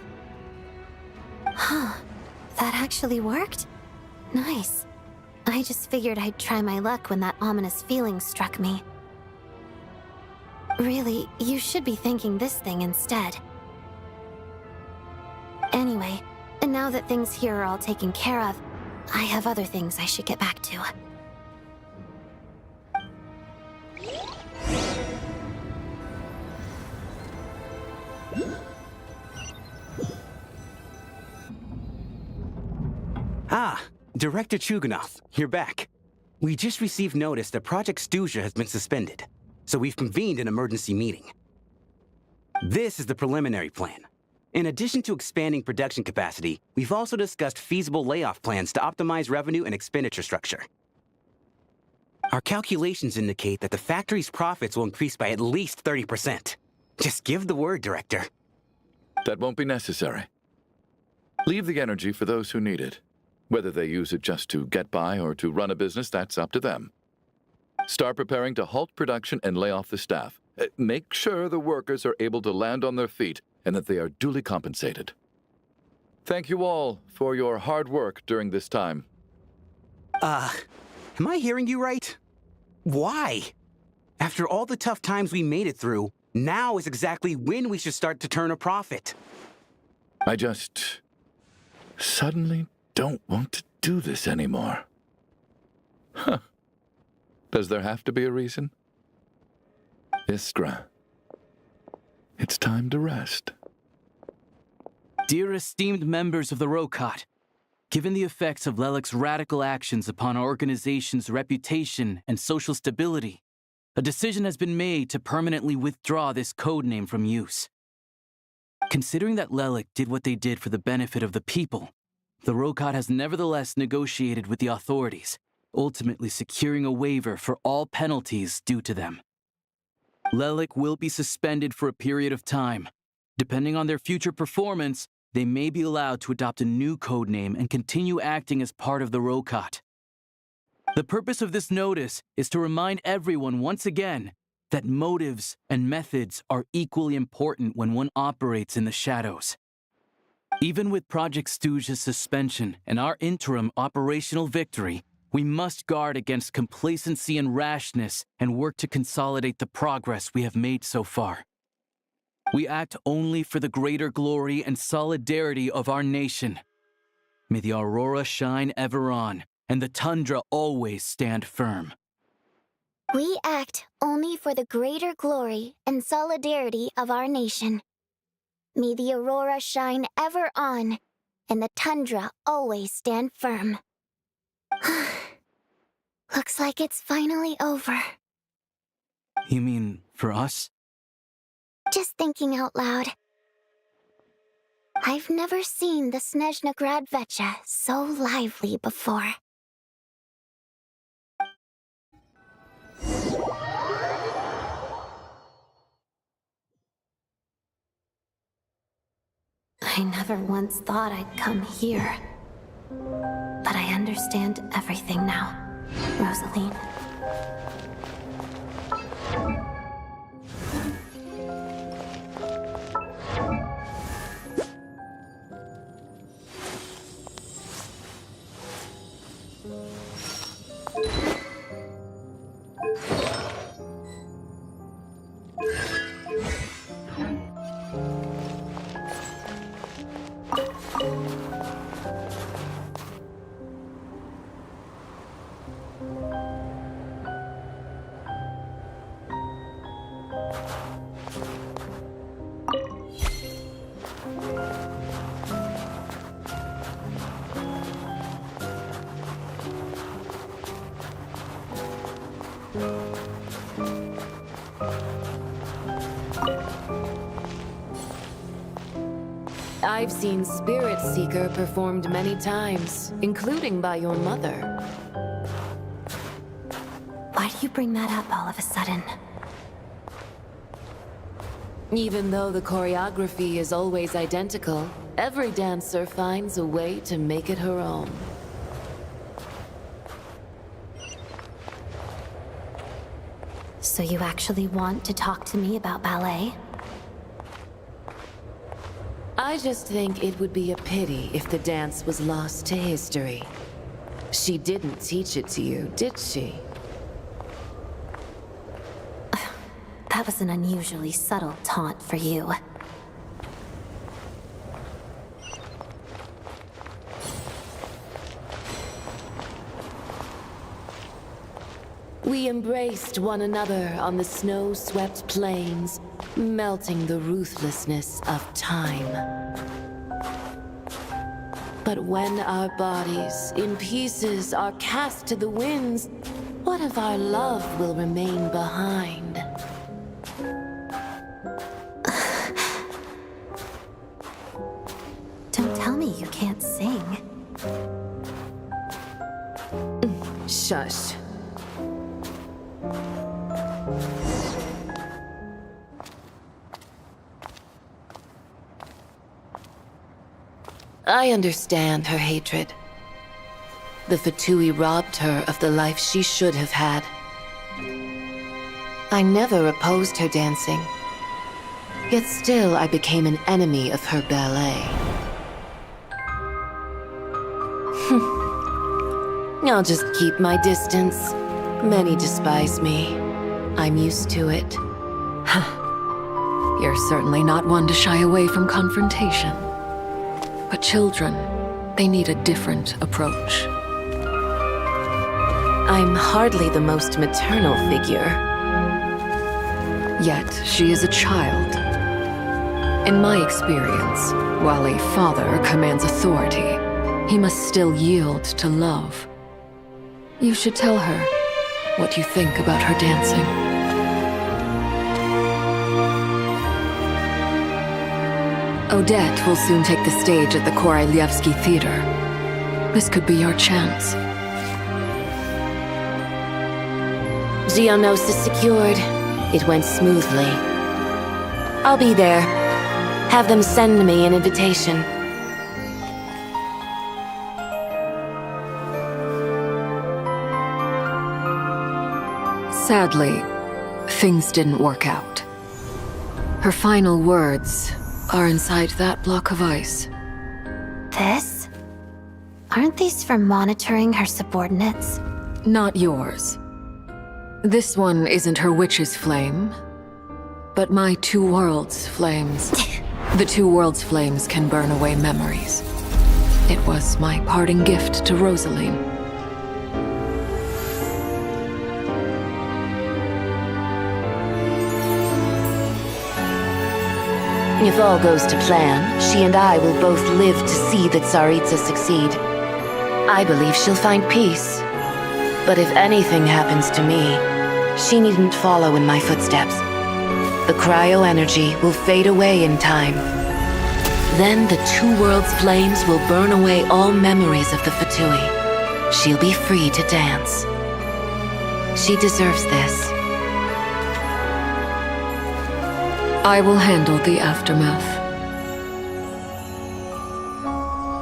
Huh. That actually worked? Nice. I just figured I'd try my luck when that ominous feeling struck me. Really, you should be thanking this thing instead. Anyway, and now that things here are all taken care of, I have other things I should get back to. Ah, Director Chuganov, you're back. We just received notice that Project Snezhnaya has been suspended, so we've convened an emergency meeting. This is the preliminary plan. In addition to expanding production capacity, we've also discussed feasible layoff plans to optimize revenue and expenditure structure. Our calculations indicate that the factory's profits will increase by at least 30%. Just give the word, Director. That won't be necessary. Leave the energy for those who need it. Whether they use it just to get by or to run a business, that's up to them. Start preparing to halt production and lay off the staff. Make sure the workers are able to land on their feet and that they are duly compensated. Thank you all for your hard work during this time. Am I hearing you right? Why? After all the tough times we made it through, now is exactly when we should start to turn a profit. I just suddenly don't want to do this anymore. Huh. Does there have to be a reason? Iskra, it's time to rest. Dear esteemed members of the Rokot, given the effects of Lelik's radical actions upon our organization's reputation and social stability, a decision has been made to permanently withdraw this codename from use. Considering that Lelik did what they did for the benefit of the people, the Rokot has nevertheless negotiated with the authorities, ultimately securing a waiver for all penalties due to them. Lelik will be suspended for a period of time. Depending on their future performance, they may be allowed to adopt a new codename and continue acting as part of the Rokot. The purpose of this notice is to remind everyone once again that motives and methods are equally important when one operates in the shadows. Even with Project Snezhnaya's suspension and our interim operational victory, we must guard against complacency and rashness and work to consolidate the progress we have made so far. We act only for the greater glory and solidarity of our nation. May the aurora shine ever on, and the tundra always stand firm. We act only for the greater glory and solidarity of our nation. May the aurora shine ever on, and the tundra always stand firm. Looks like it's finally over. You mean for us? Just thinking out loud. I've never seen the Snezhnaya Gradvecha so lively before. I never once thought I'd come here. But I understand everything now, Rosaline. I've seen Spirit Seeker performed many times, including by your mother. Why do you bring that up all of a sudden? Even though the choreography is always identical, every dancer finds a way to make it her own. So you actually want to talk to me about ballet? I just think it would be a pity if the dance was lost to history. She didn't teach it to you, did she? That was an unusually subtle taunt for you. We embraced one another on the snow-swept plains, melting the ruthlessness of time. But when our bodies, in pieces, are cast to the winds, what of our love will remain behind? Don't tell me you can't sing. Shush. I understand her hatred. The Fatui robbed her of the life she should have had. I never opposed her dancing. Yet still I became an enemy of her ballet. I'll just keep my distance. Many despise me. I'm used to it. You're certainly not one to shy away from confrontation. But children, they need a different approach. I'm hardly the most maternal figure. Yet, she is a child. In my experience, while a father commands authority, he must still yield to love. You should tell her what you think about her dancing. Odette will soon take the stage at the Koralyevsky Theater. This could be your chance. Geonosis secured. It went smoothly. I'll be there. Have them send me an invitation. Sadly, things didn't work out. Her final words are inside that block of ice. This? Aren't these for monitoring her subordinates? Not yours. This one isn't her witch's flame, but my two worlds' flames. The two worlds' flames can burn away memories. It was my parting gift to Rosaline. If all goes to plan, she and I will both live to see the Tsaritsa succeed. I believe she'll find peace. But if anything happens to me, she needn't follow in my footsteps. The cryo-energy will fade away in time. Then the two worlds' flames will burn away all memories of the Fatui. She'll be free to dance. She deserves this. I will handle the aftermath.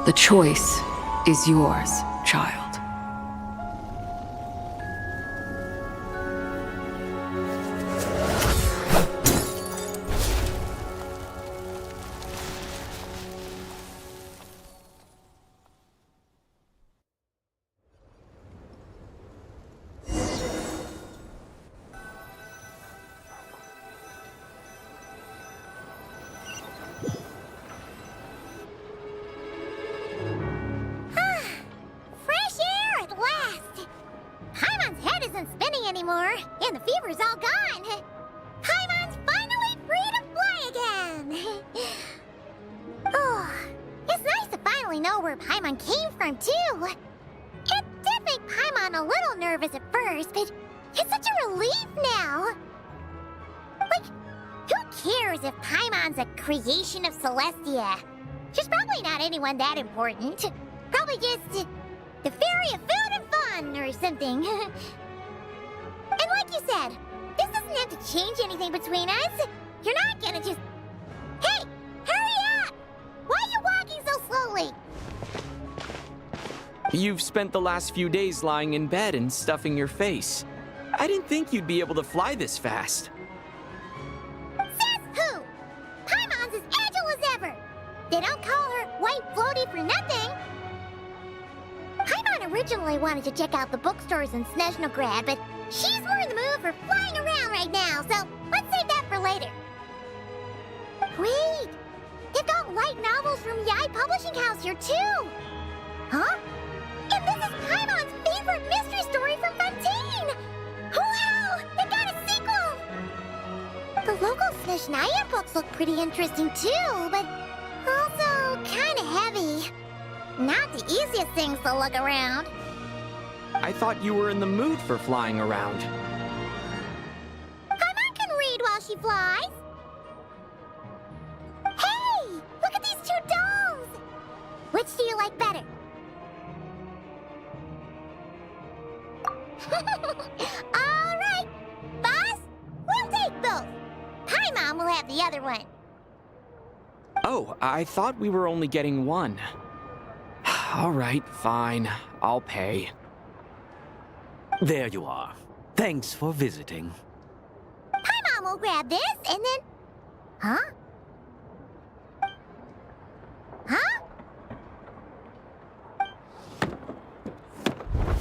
The choice is yours, child. And the fever's all gone. Paimon's finally free to fly again. Oh, it's nice to finally know where Paimon came from, too. It did make Paimon a little nervous at first, but it's such a relief now. Like, who cares if Paimon's a creation of Celestia? She's probably not anyone that important. Probably just the fairy of food and fun or something. And like you said, this doesn't have to change anything between us. You're not gonna just... Hey! Hurry up! Why are you walking so slowly? You've spent the last few days lying in bed and stuffing your face. I didn't think you'd be able to fly this fast. Says who? Paimon's as agile as ever. They don't call her White Floaty for nothing. Paimon originally wanted to check out the bookstores in Snezhnaya, but she's more in the mood for flying around right now, so let's save that for later. Wait, they've got light novels from Yai Publishing House here too. Huh? And this is Paimon's favorite mystery story from Fontaine! Wow! They got a sequel! The local Snezhnaya books look pretty interesting too, but also kinda heavy. Not the easiest things to look around. I thought you were in the mood for flying around. Paimon can read while she flies. Hey! Look at these two dolls! Which do you like better? All right, boss, we'll take both. Paimon will have the other one. Oh, I thought we were only getting one. All right, fine. I'll pay. There you are. Thanks for visiting. Paimon will grab this and then... Huh? Huh?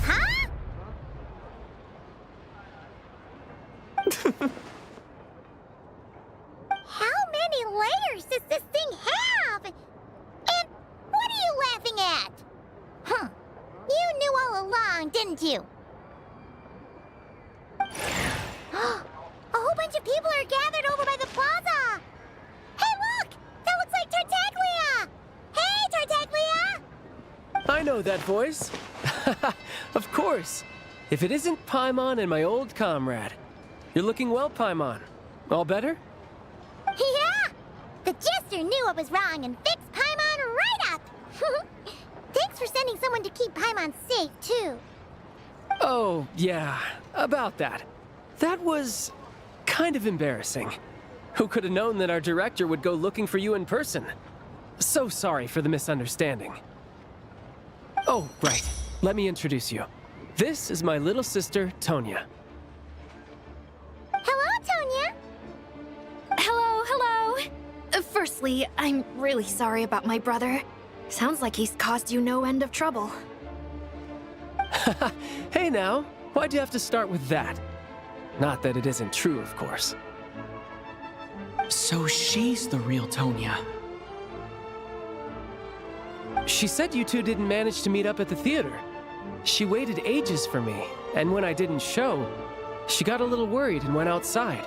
Huh? How many layers does this thing have? And what are you laughing at? Huh. You knew all along, didn't you? A whole bunch of people are gathered over by the plaza! Hey, look! That looks like Tartaglia! Hey, Tartaglia! I know that voice. Of course. If it isn't Paimon and my old comrade. You're looking well, Paimon. All better? Yeah! The Jester knew I was wrong and fixed Paimon right up! Thanks for sending someone to keep Paimon safe, too. Oh, yeah. About that. That was kind of embarrassing. Who could have known that our director would go looking for you in person? So sorry for the misunderstanding. Oh, right. Let me introduce you. This is my little sister, Tonya. Hello, Tonya! Hello, hello! Firstly, I'm really sorry about my brother. Sounds like he's caused you no end of trouble. Hey now, why'd you have to start with that? Not that it isn't true, of course. So she's the real Tonya. She said you two didn't manage to meet up at the theater. She waited ages for me, and when I didn't show, she got a little worried and went outside.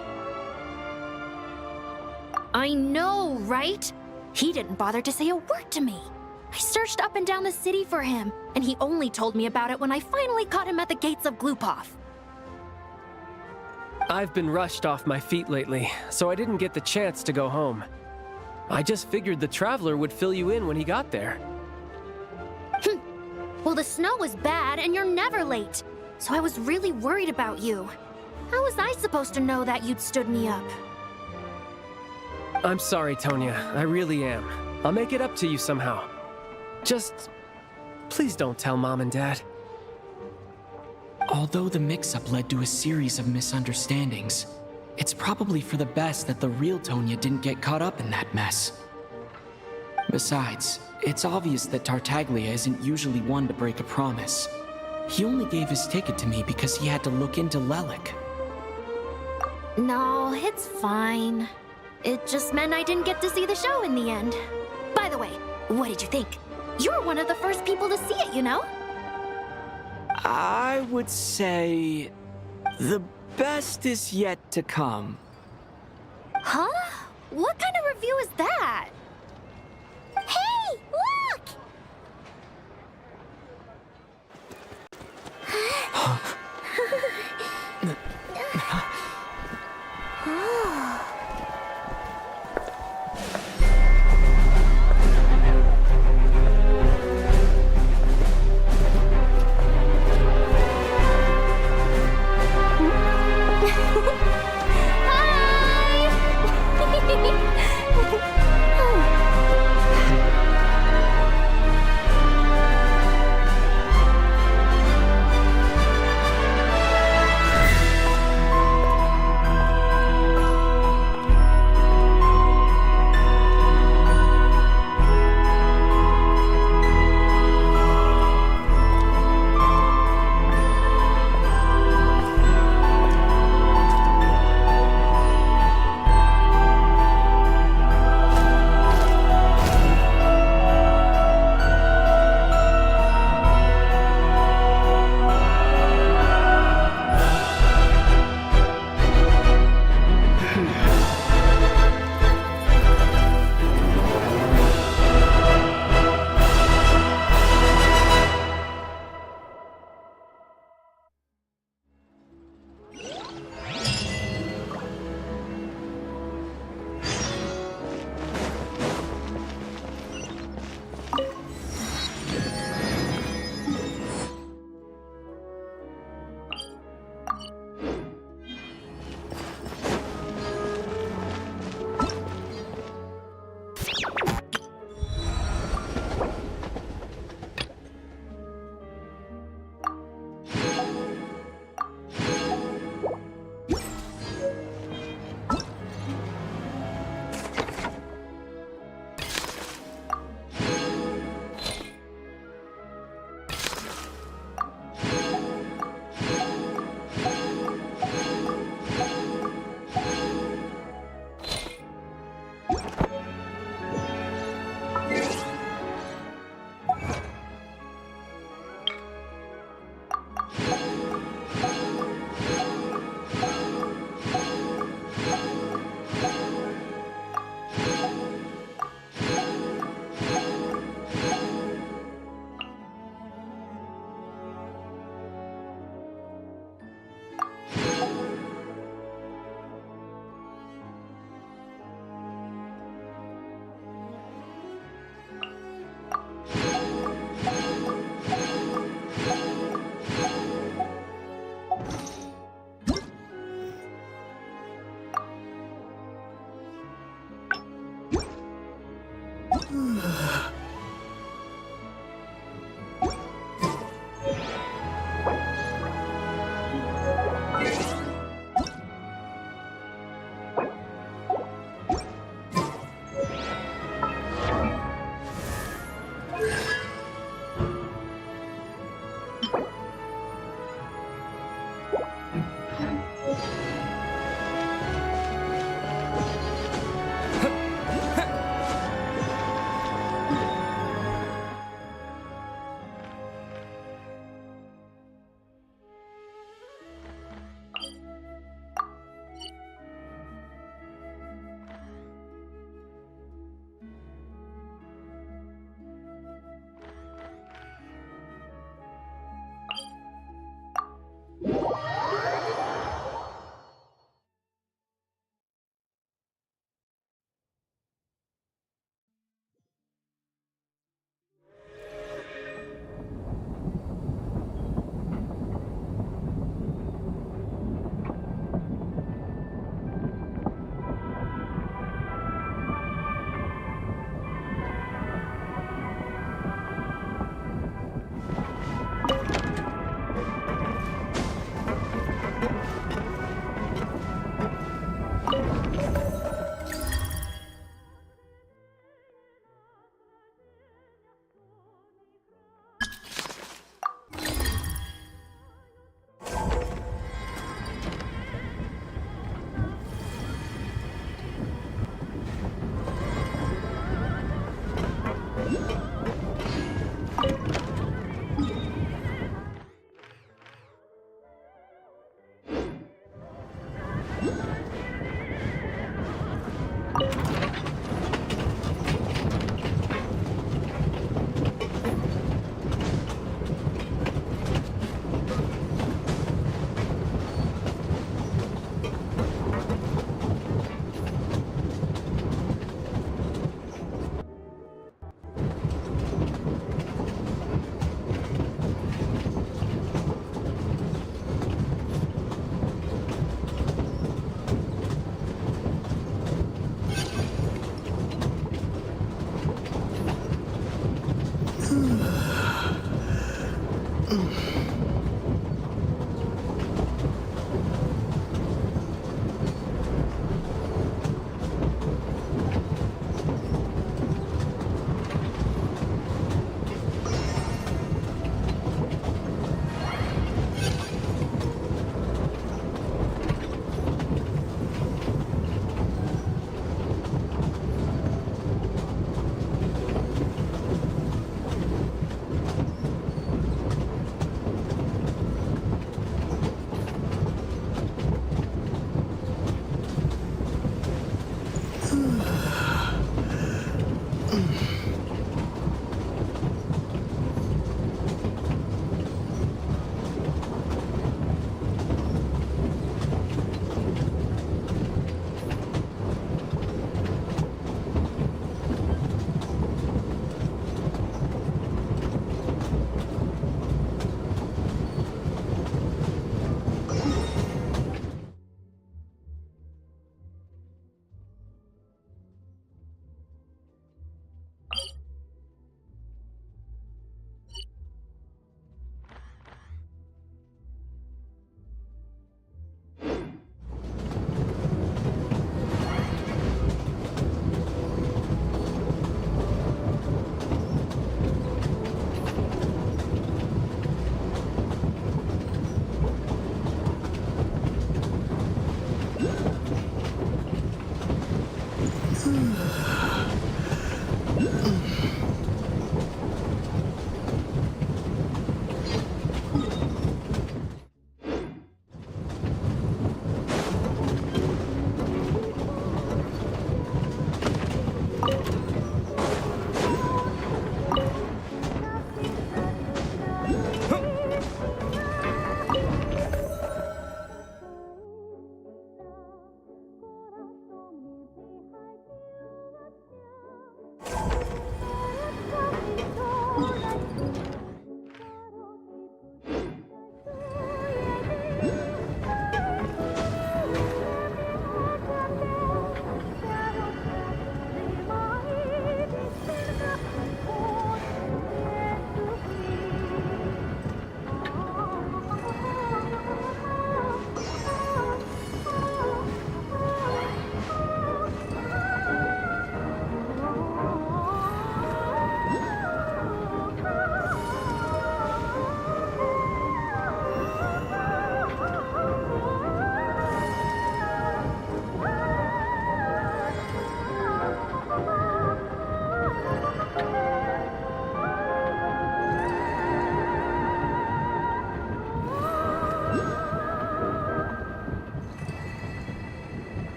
I know, right? He didn't bother to say a word to me. I searched up and down the city for him, and he only told me about it when I finally caught him at the gates of Glupov. I've been rushed off my feet lately, so I didn't get the chance to go home. I just figured the Traveler would fill you in when he got there. Well, the snow was bad, and you're never late. So I was really worried about you. How was I supposed to know that you'd stood me up? I'm sorry, Tonya. I really am. I'll make it up to you somehow. Just... please don't tell Mom and Dad. Although the mix-up led to a series of misunderstandings, it's probably for the best that the real Tonya didn't get caught up in that mess. Besides, it's obvious that Tartaglia isn't usually one to break a promise. He only gave his ticket to me because he had to look into Lelik. No, it's fine. It just meant I didn't get to see the show in the end. By the way, what did you think? You were one of the first people to see it, you know? I would say... the best is yet to come. Huh? What kind of review is that? Hey, look!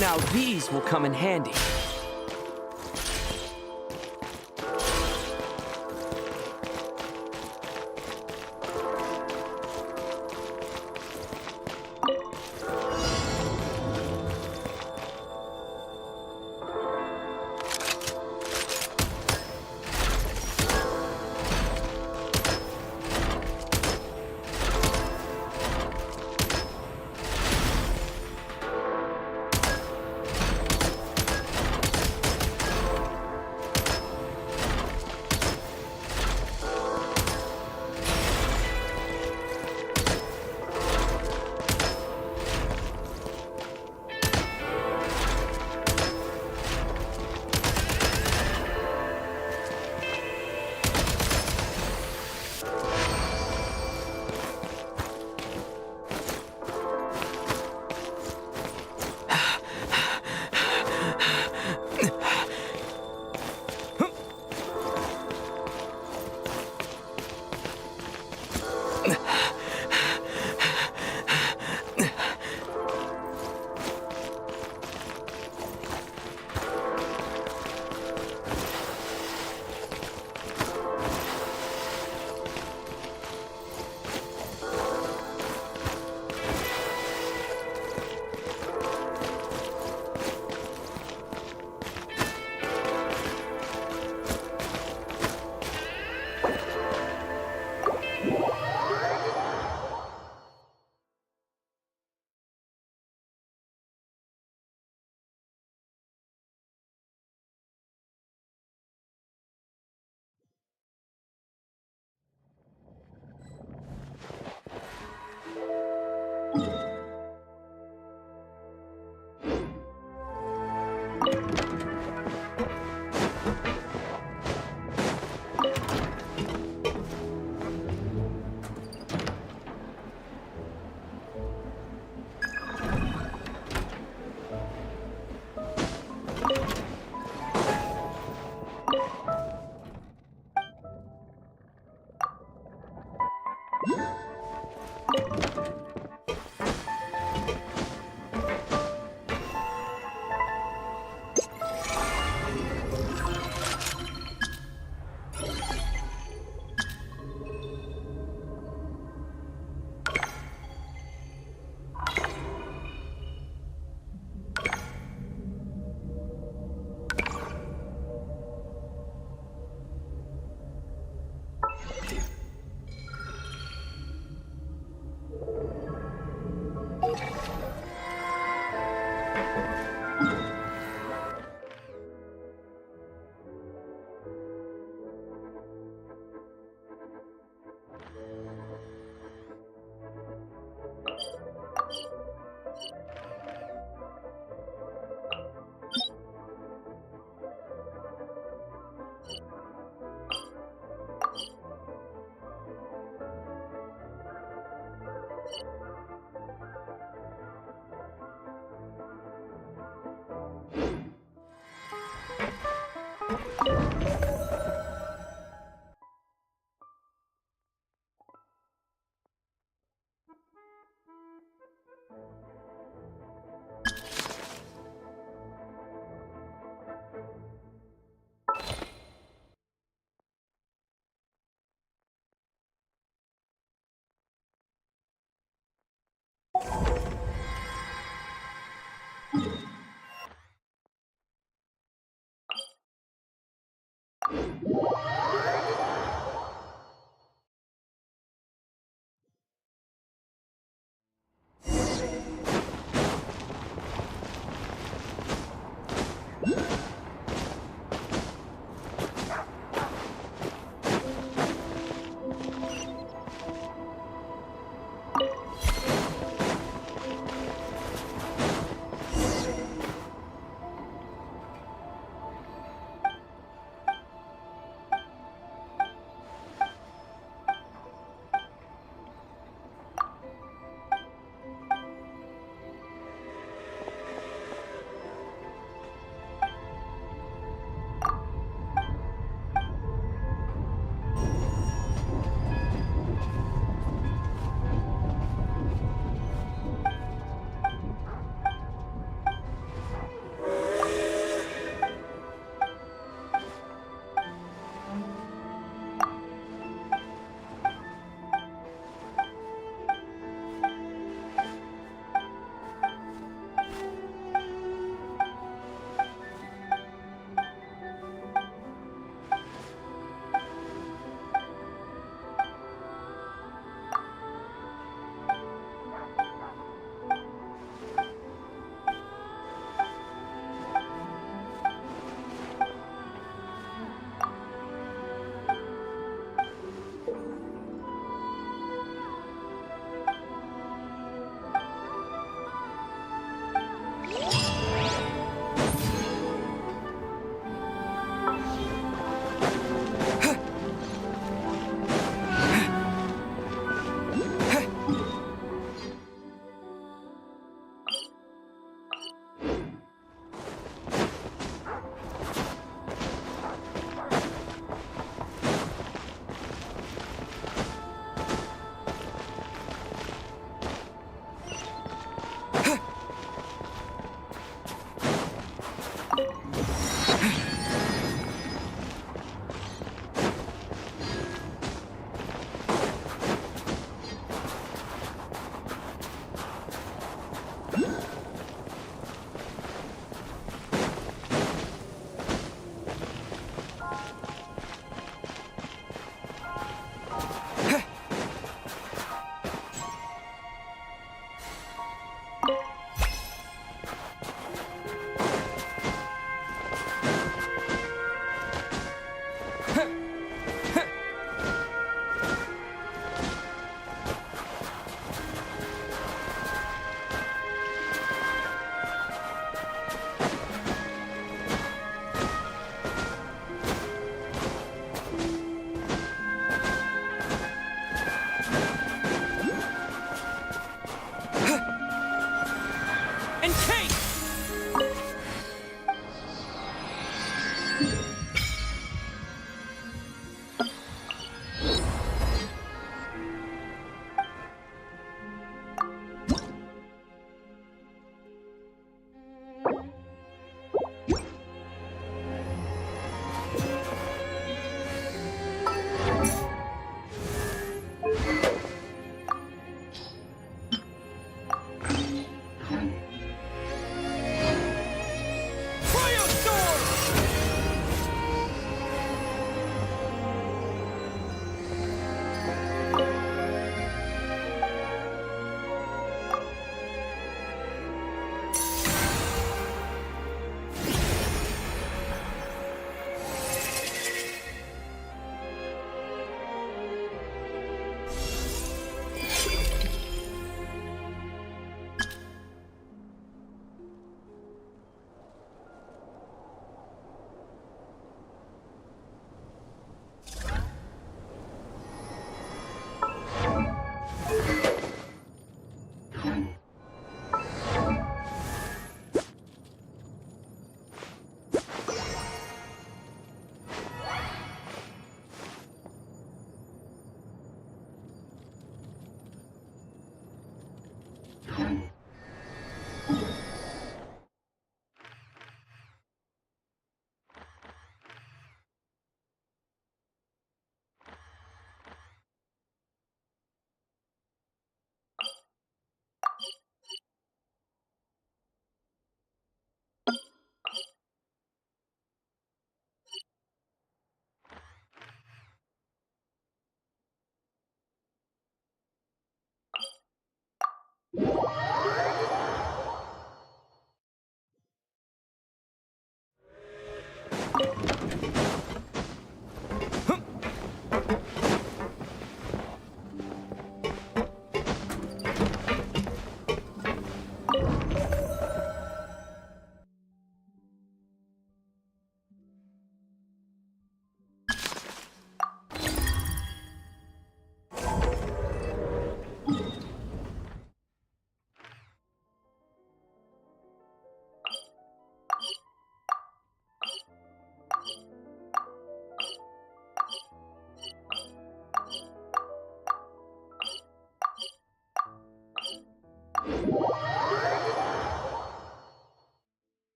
Now these will come in handy.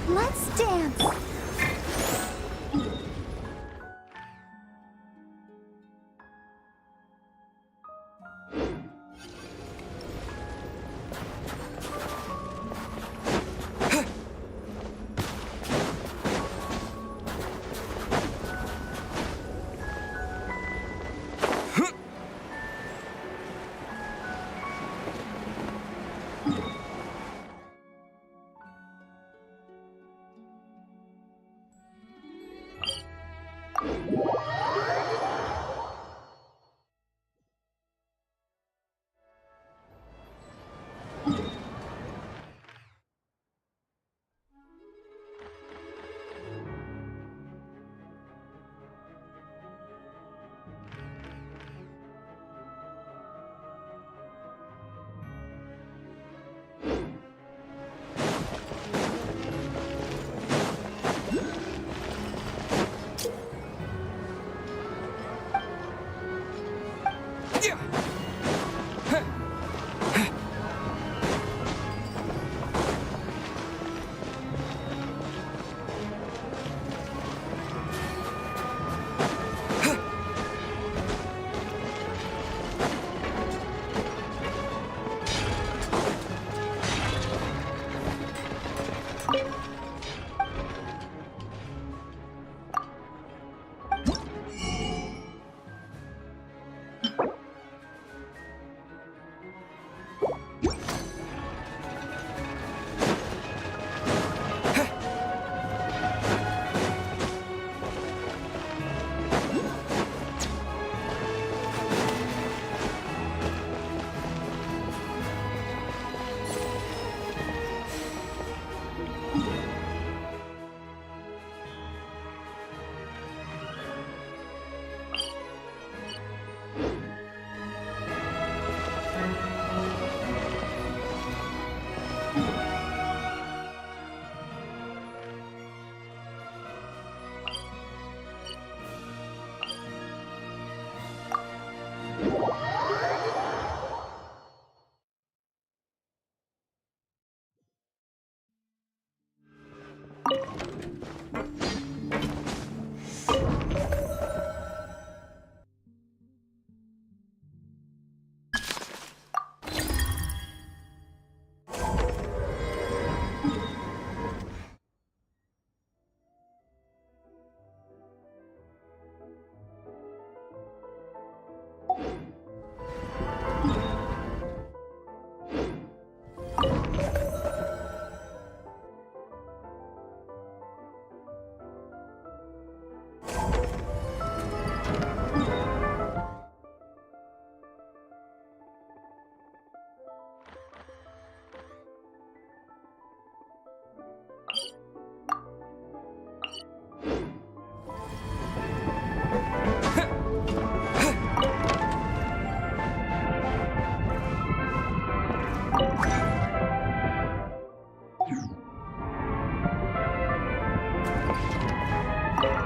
Let's dance.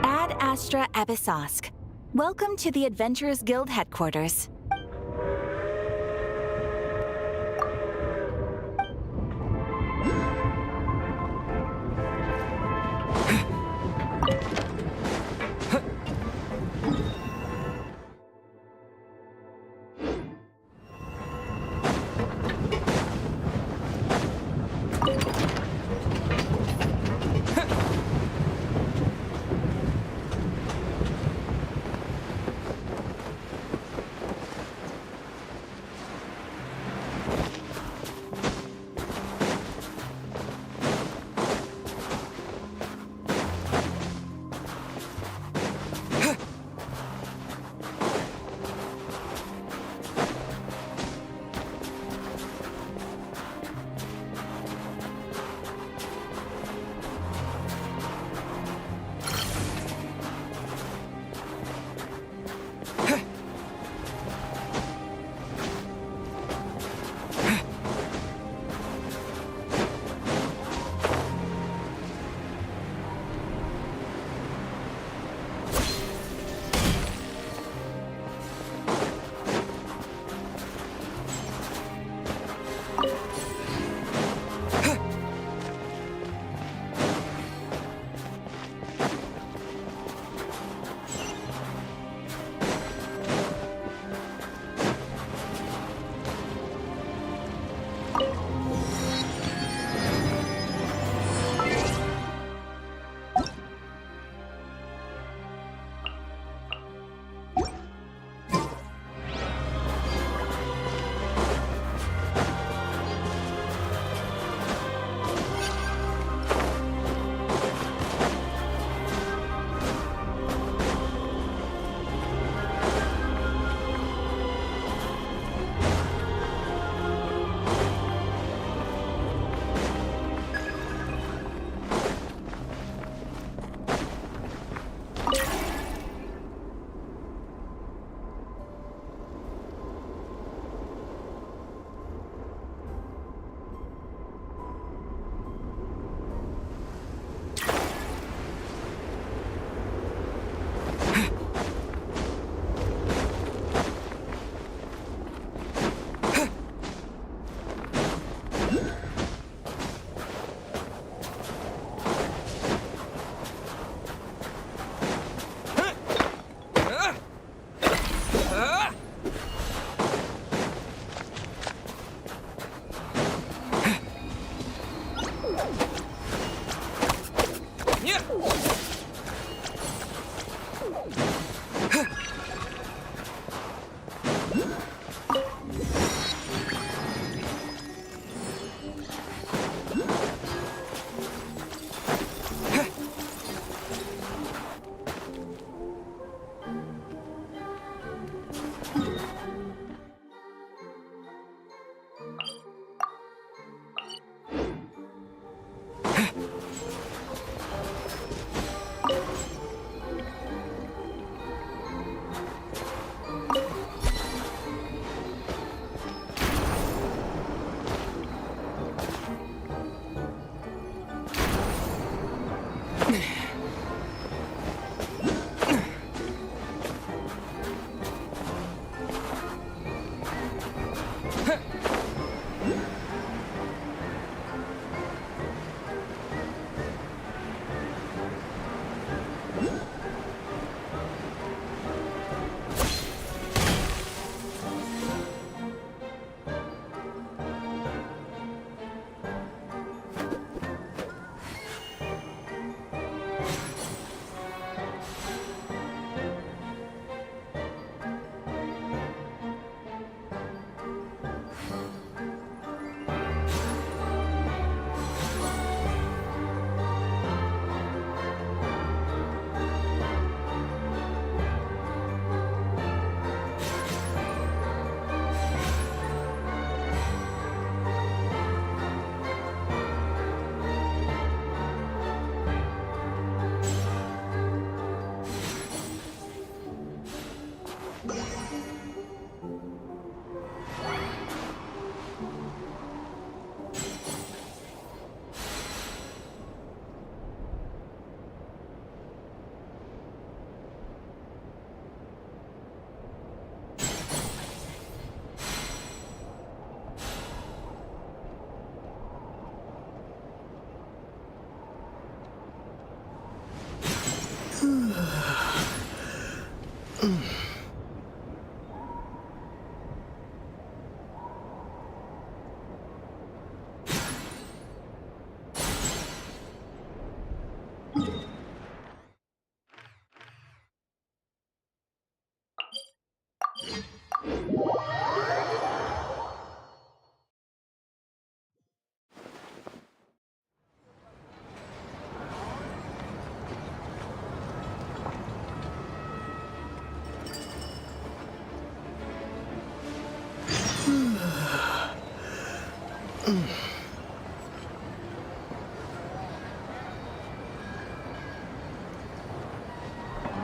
Ad Astra Abyssosque. Welcome to the Adventurers Guild headquarters.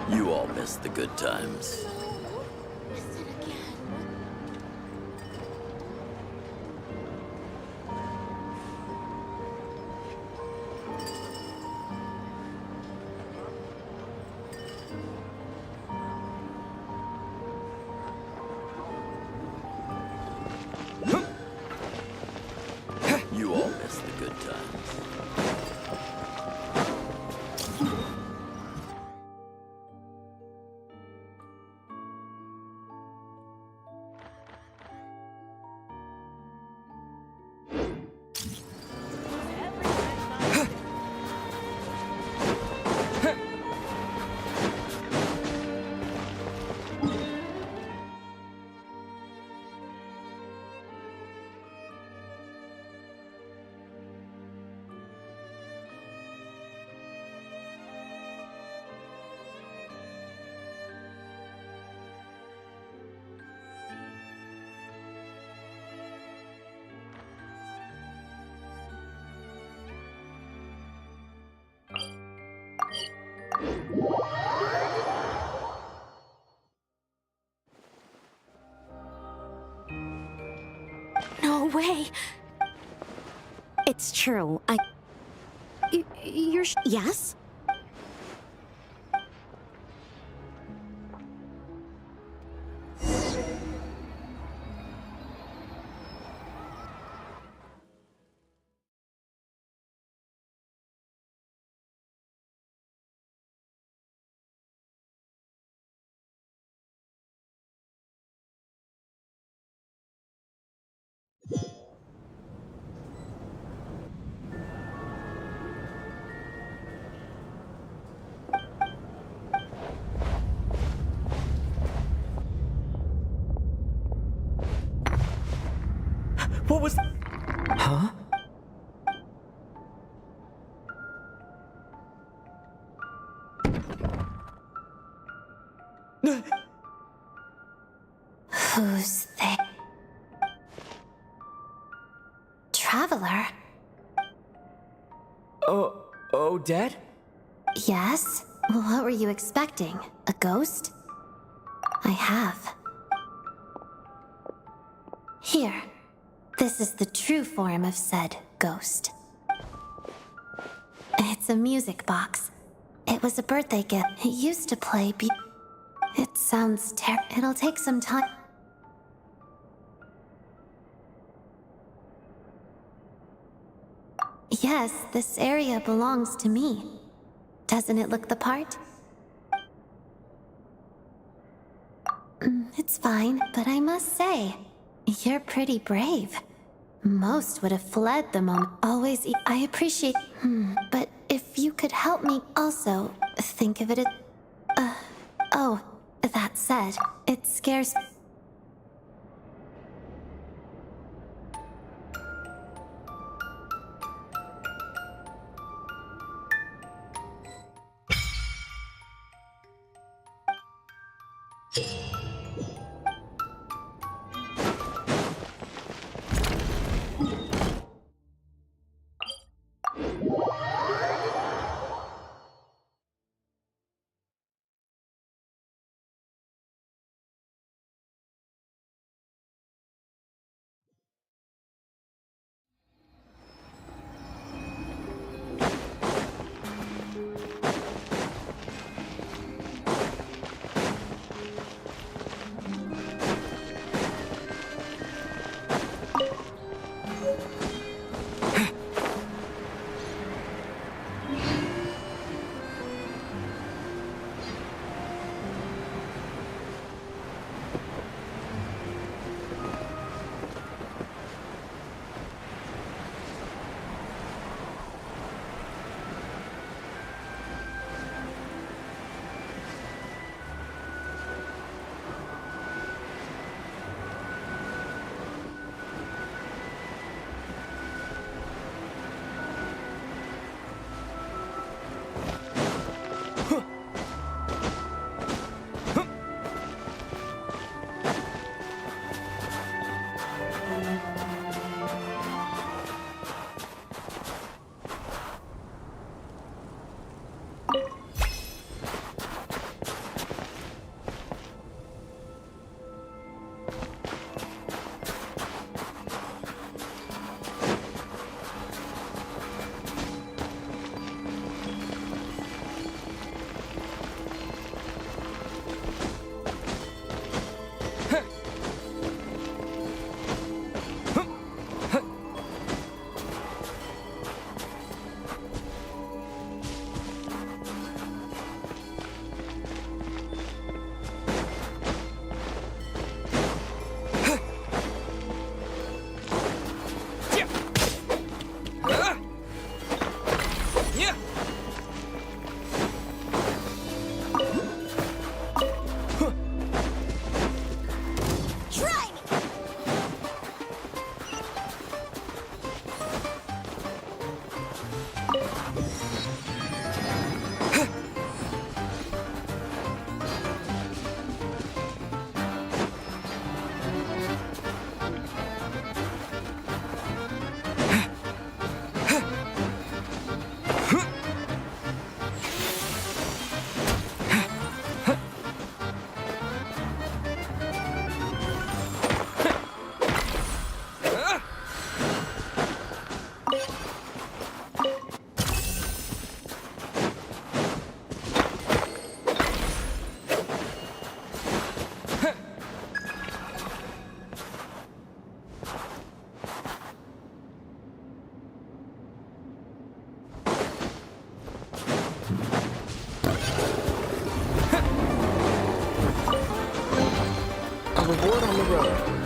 You all missed the good times. You all missed the good times. No way. It's true. You're. Yes? Who's they? Traveler? Oh, Dad? Yes? What were you expecting? A ghost? I have. Here. This is the true form of said ghost. It's a music box. It was a birthday gift. It used to play It sounds It'll take some time. Yes, this area belongs to me. Doesn't it look the part? It's fine, but I must say, you're pretty brave. Most would have fled the moment. I appreciate... but if you could help me also think of it as... oh, that said, it scares... Reward on the road.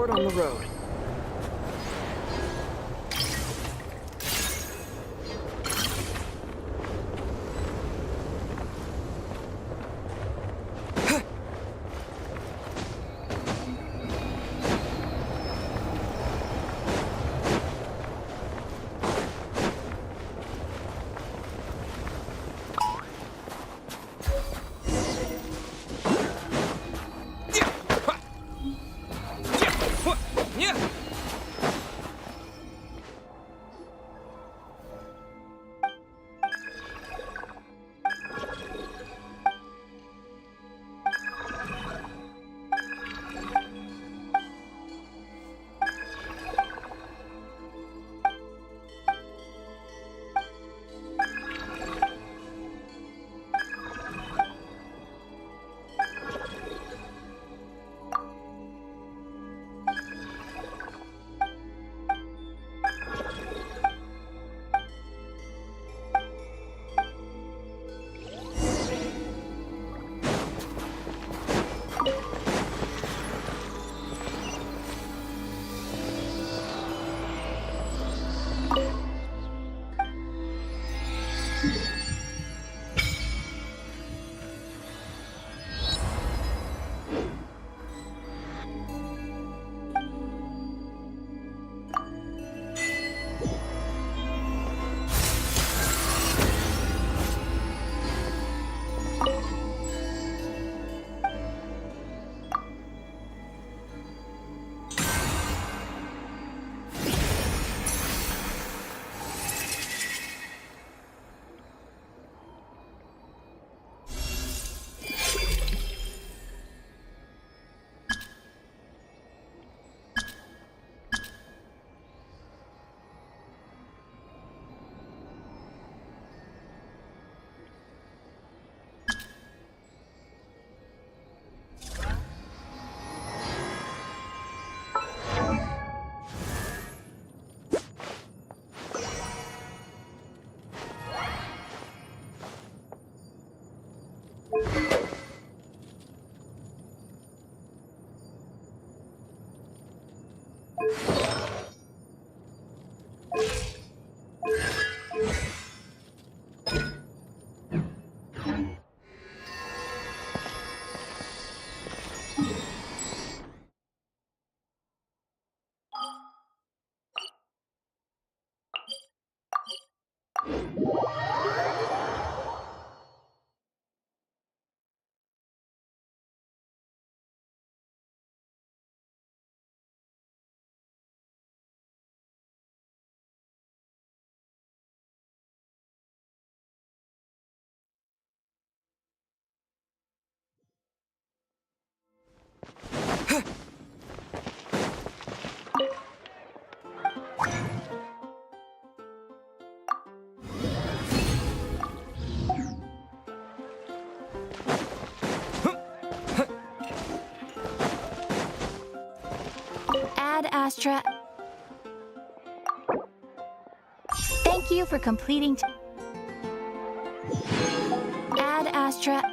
report on the road. Ad Astra. Thank you for completing. Ad Astra.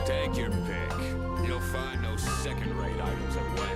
Take your pick. You'll find no second-rate items at West.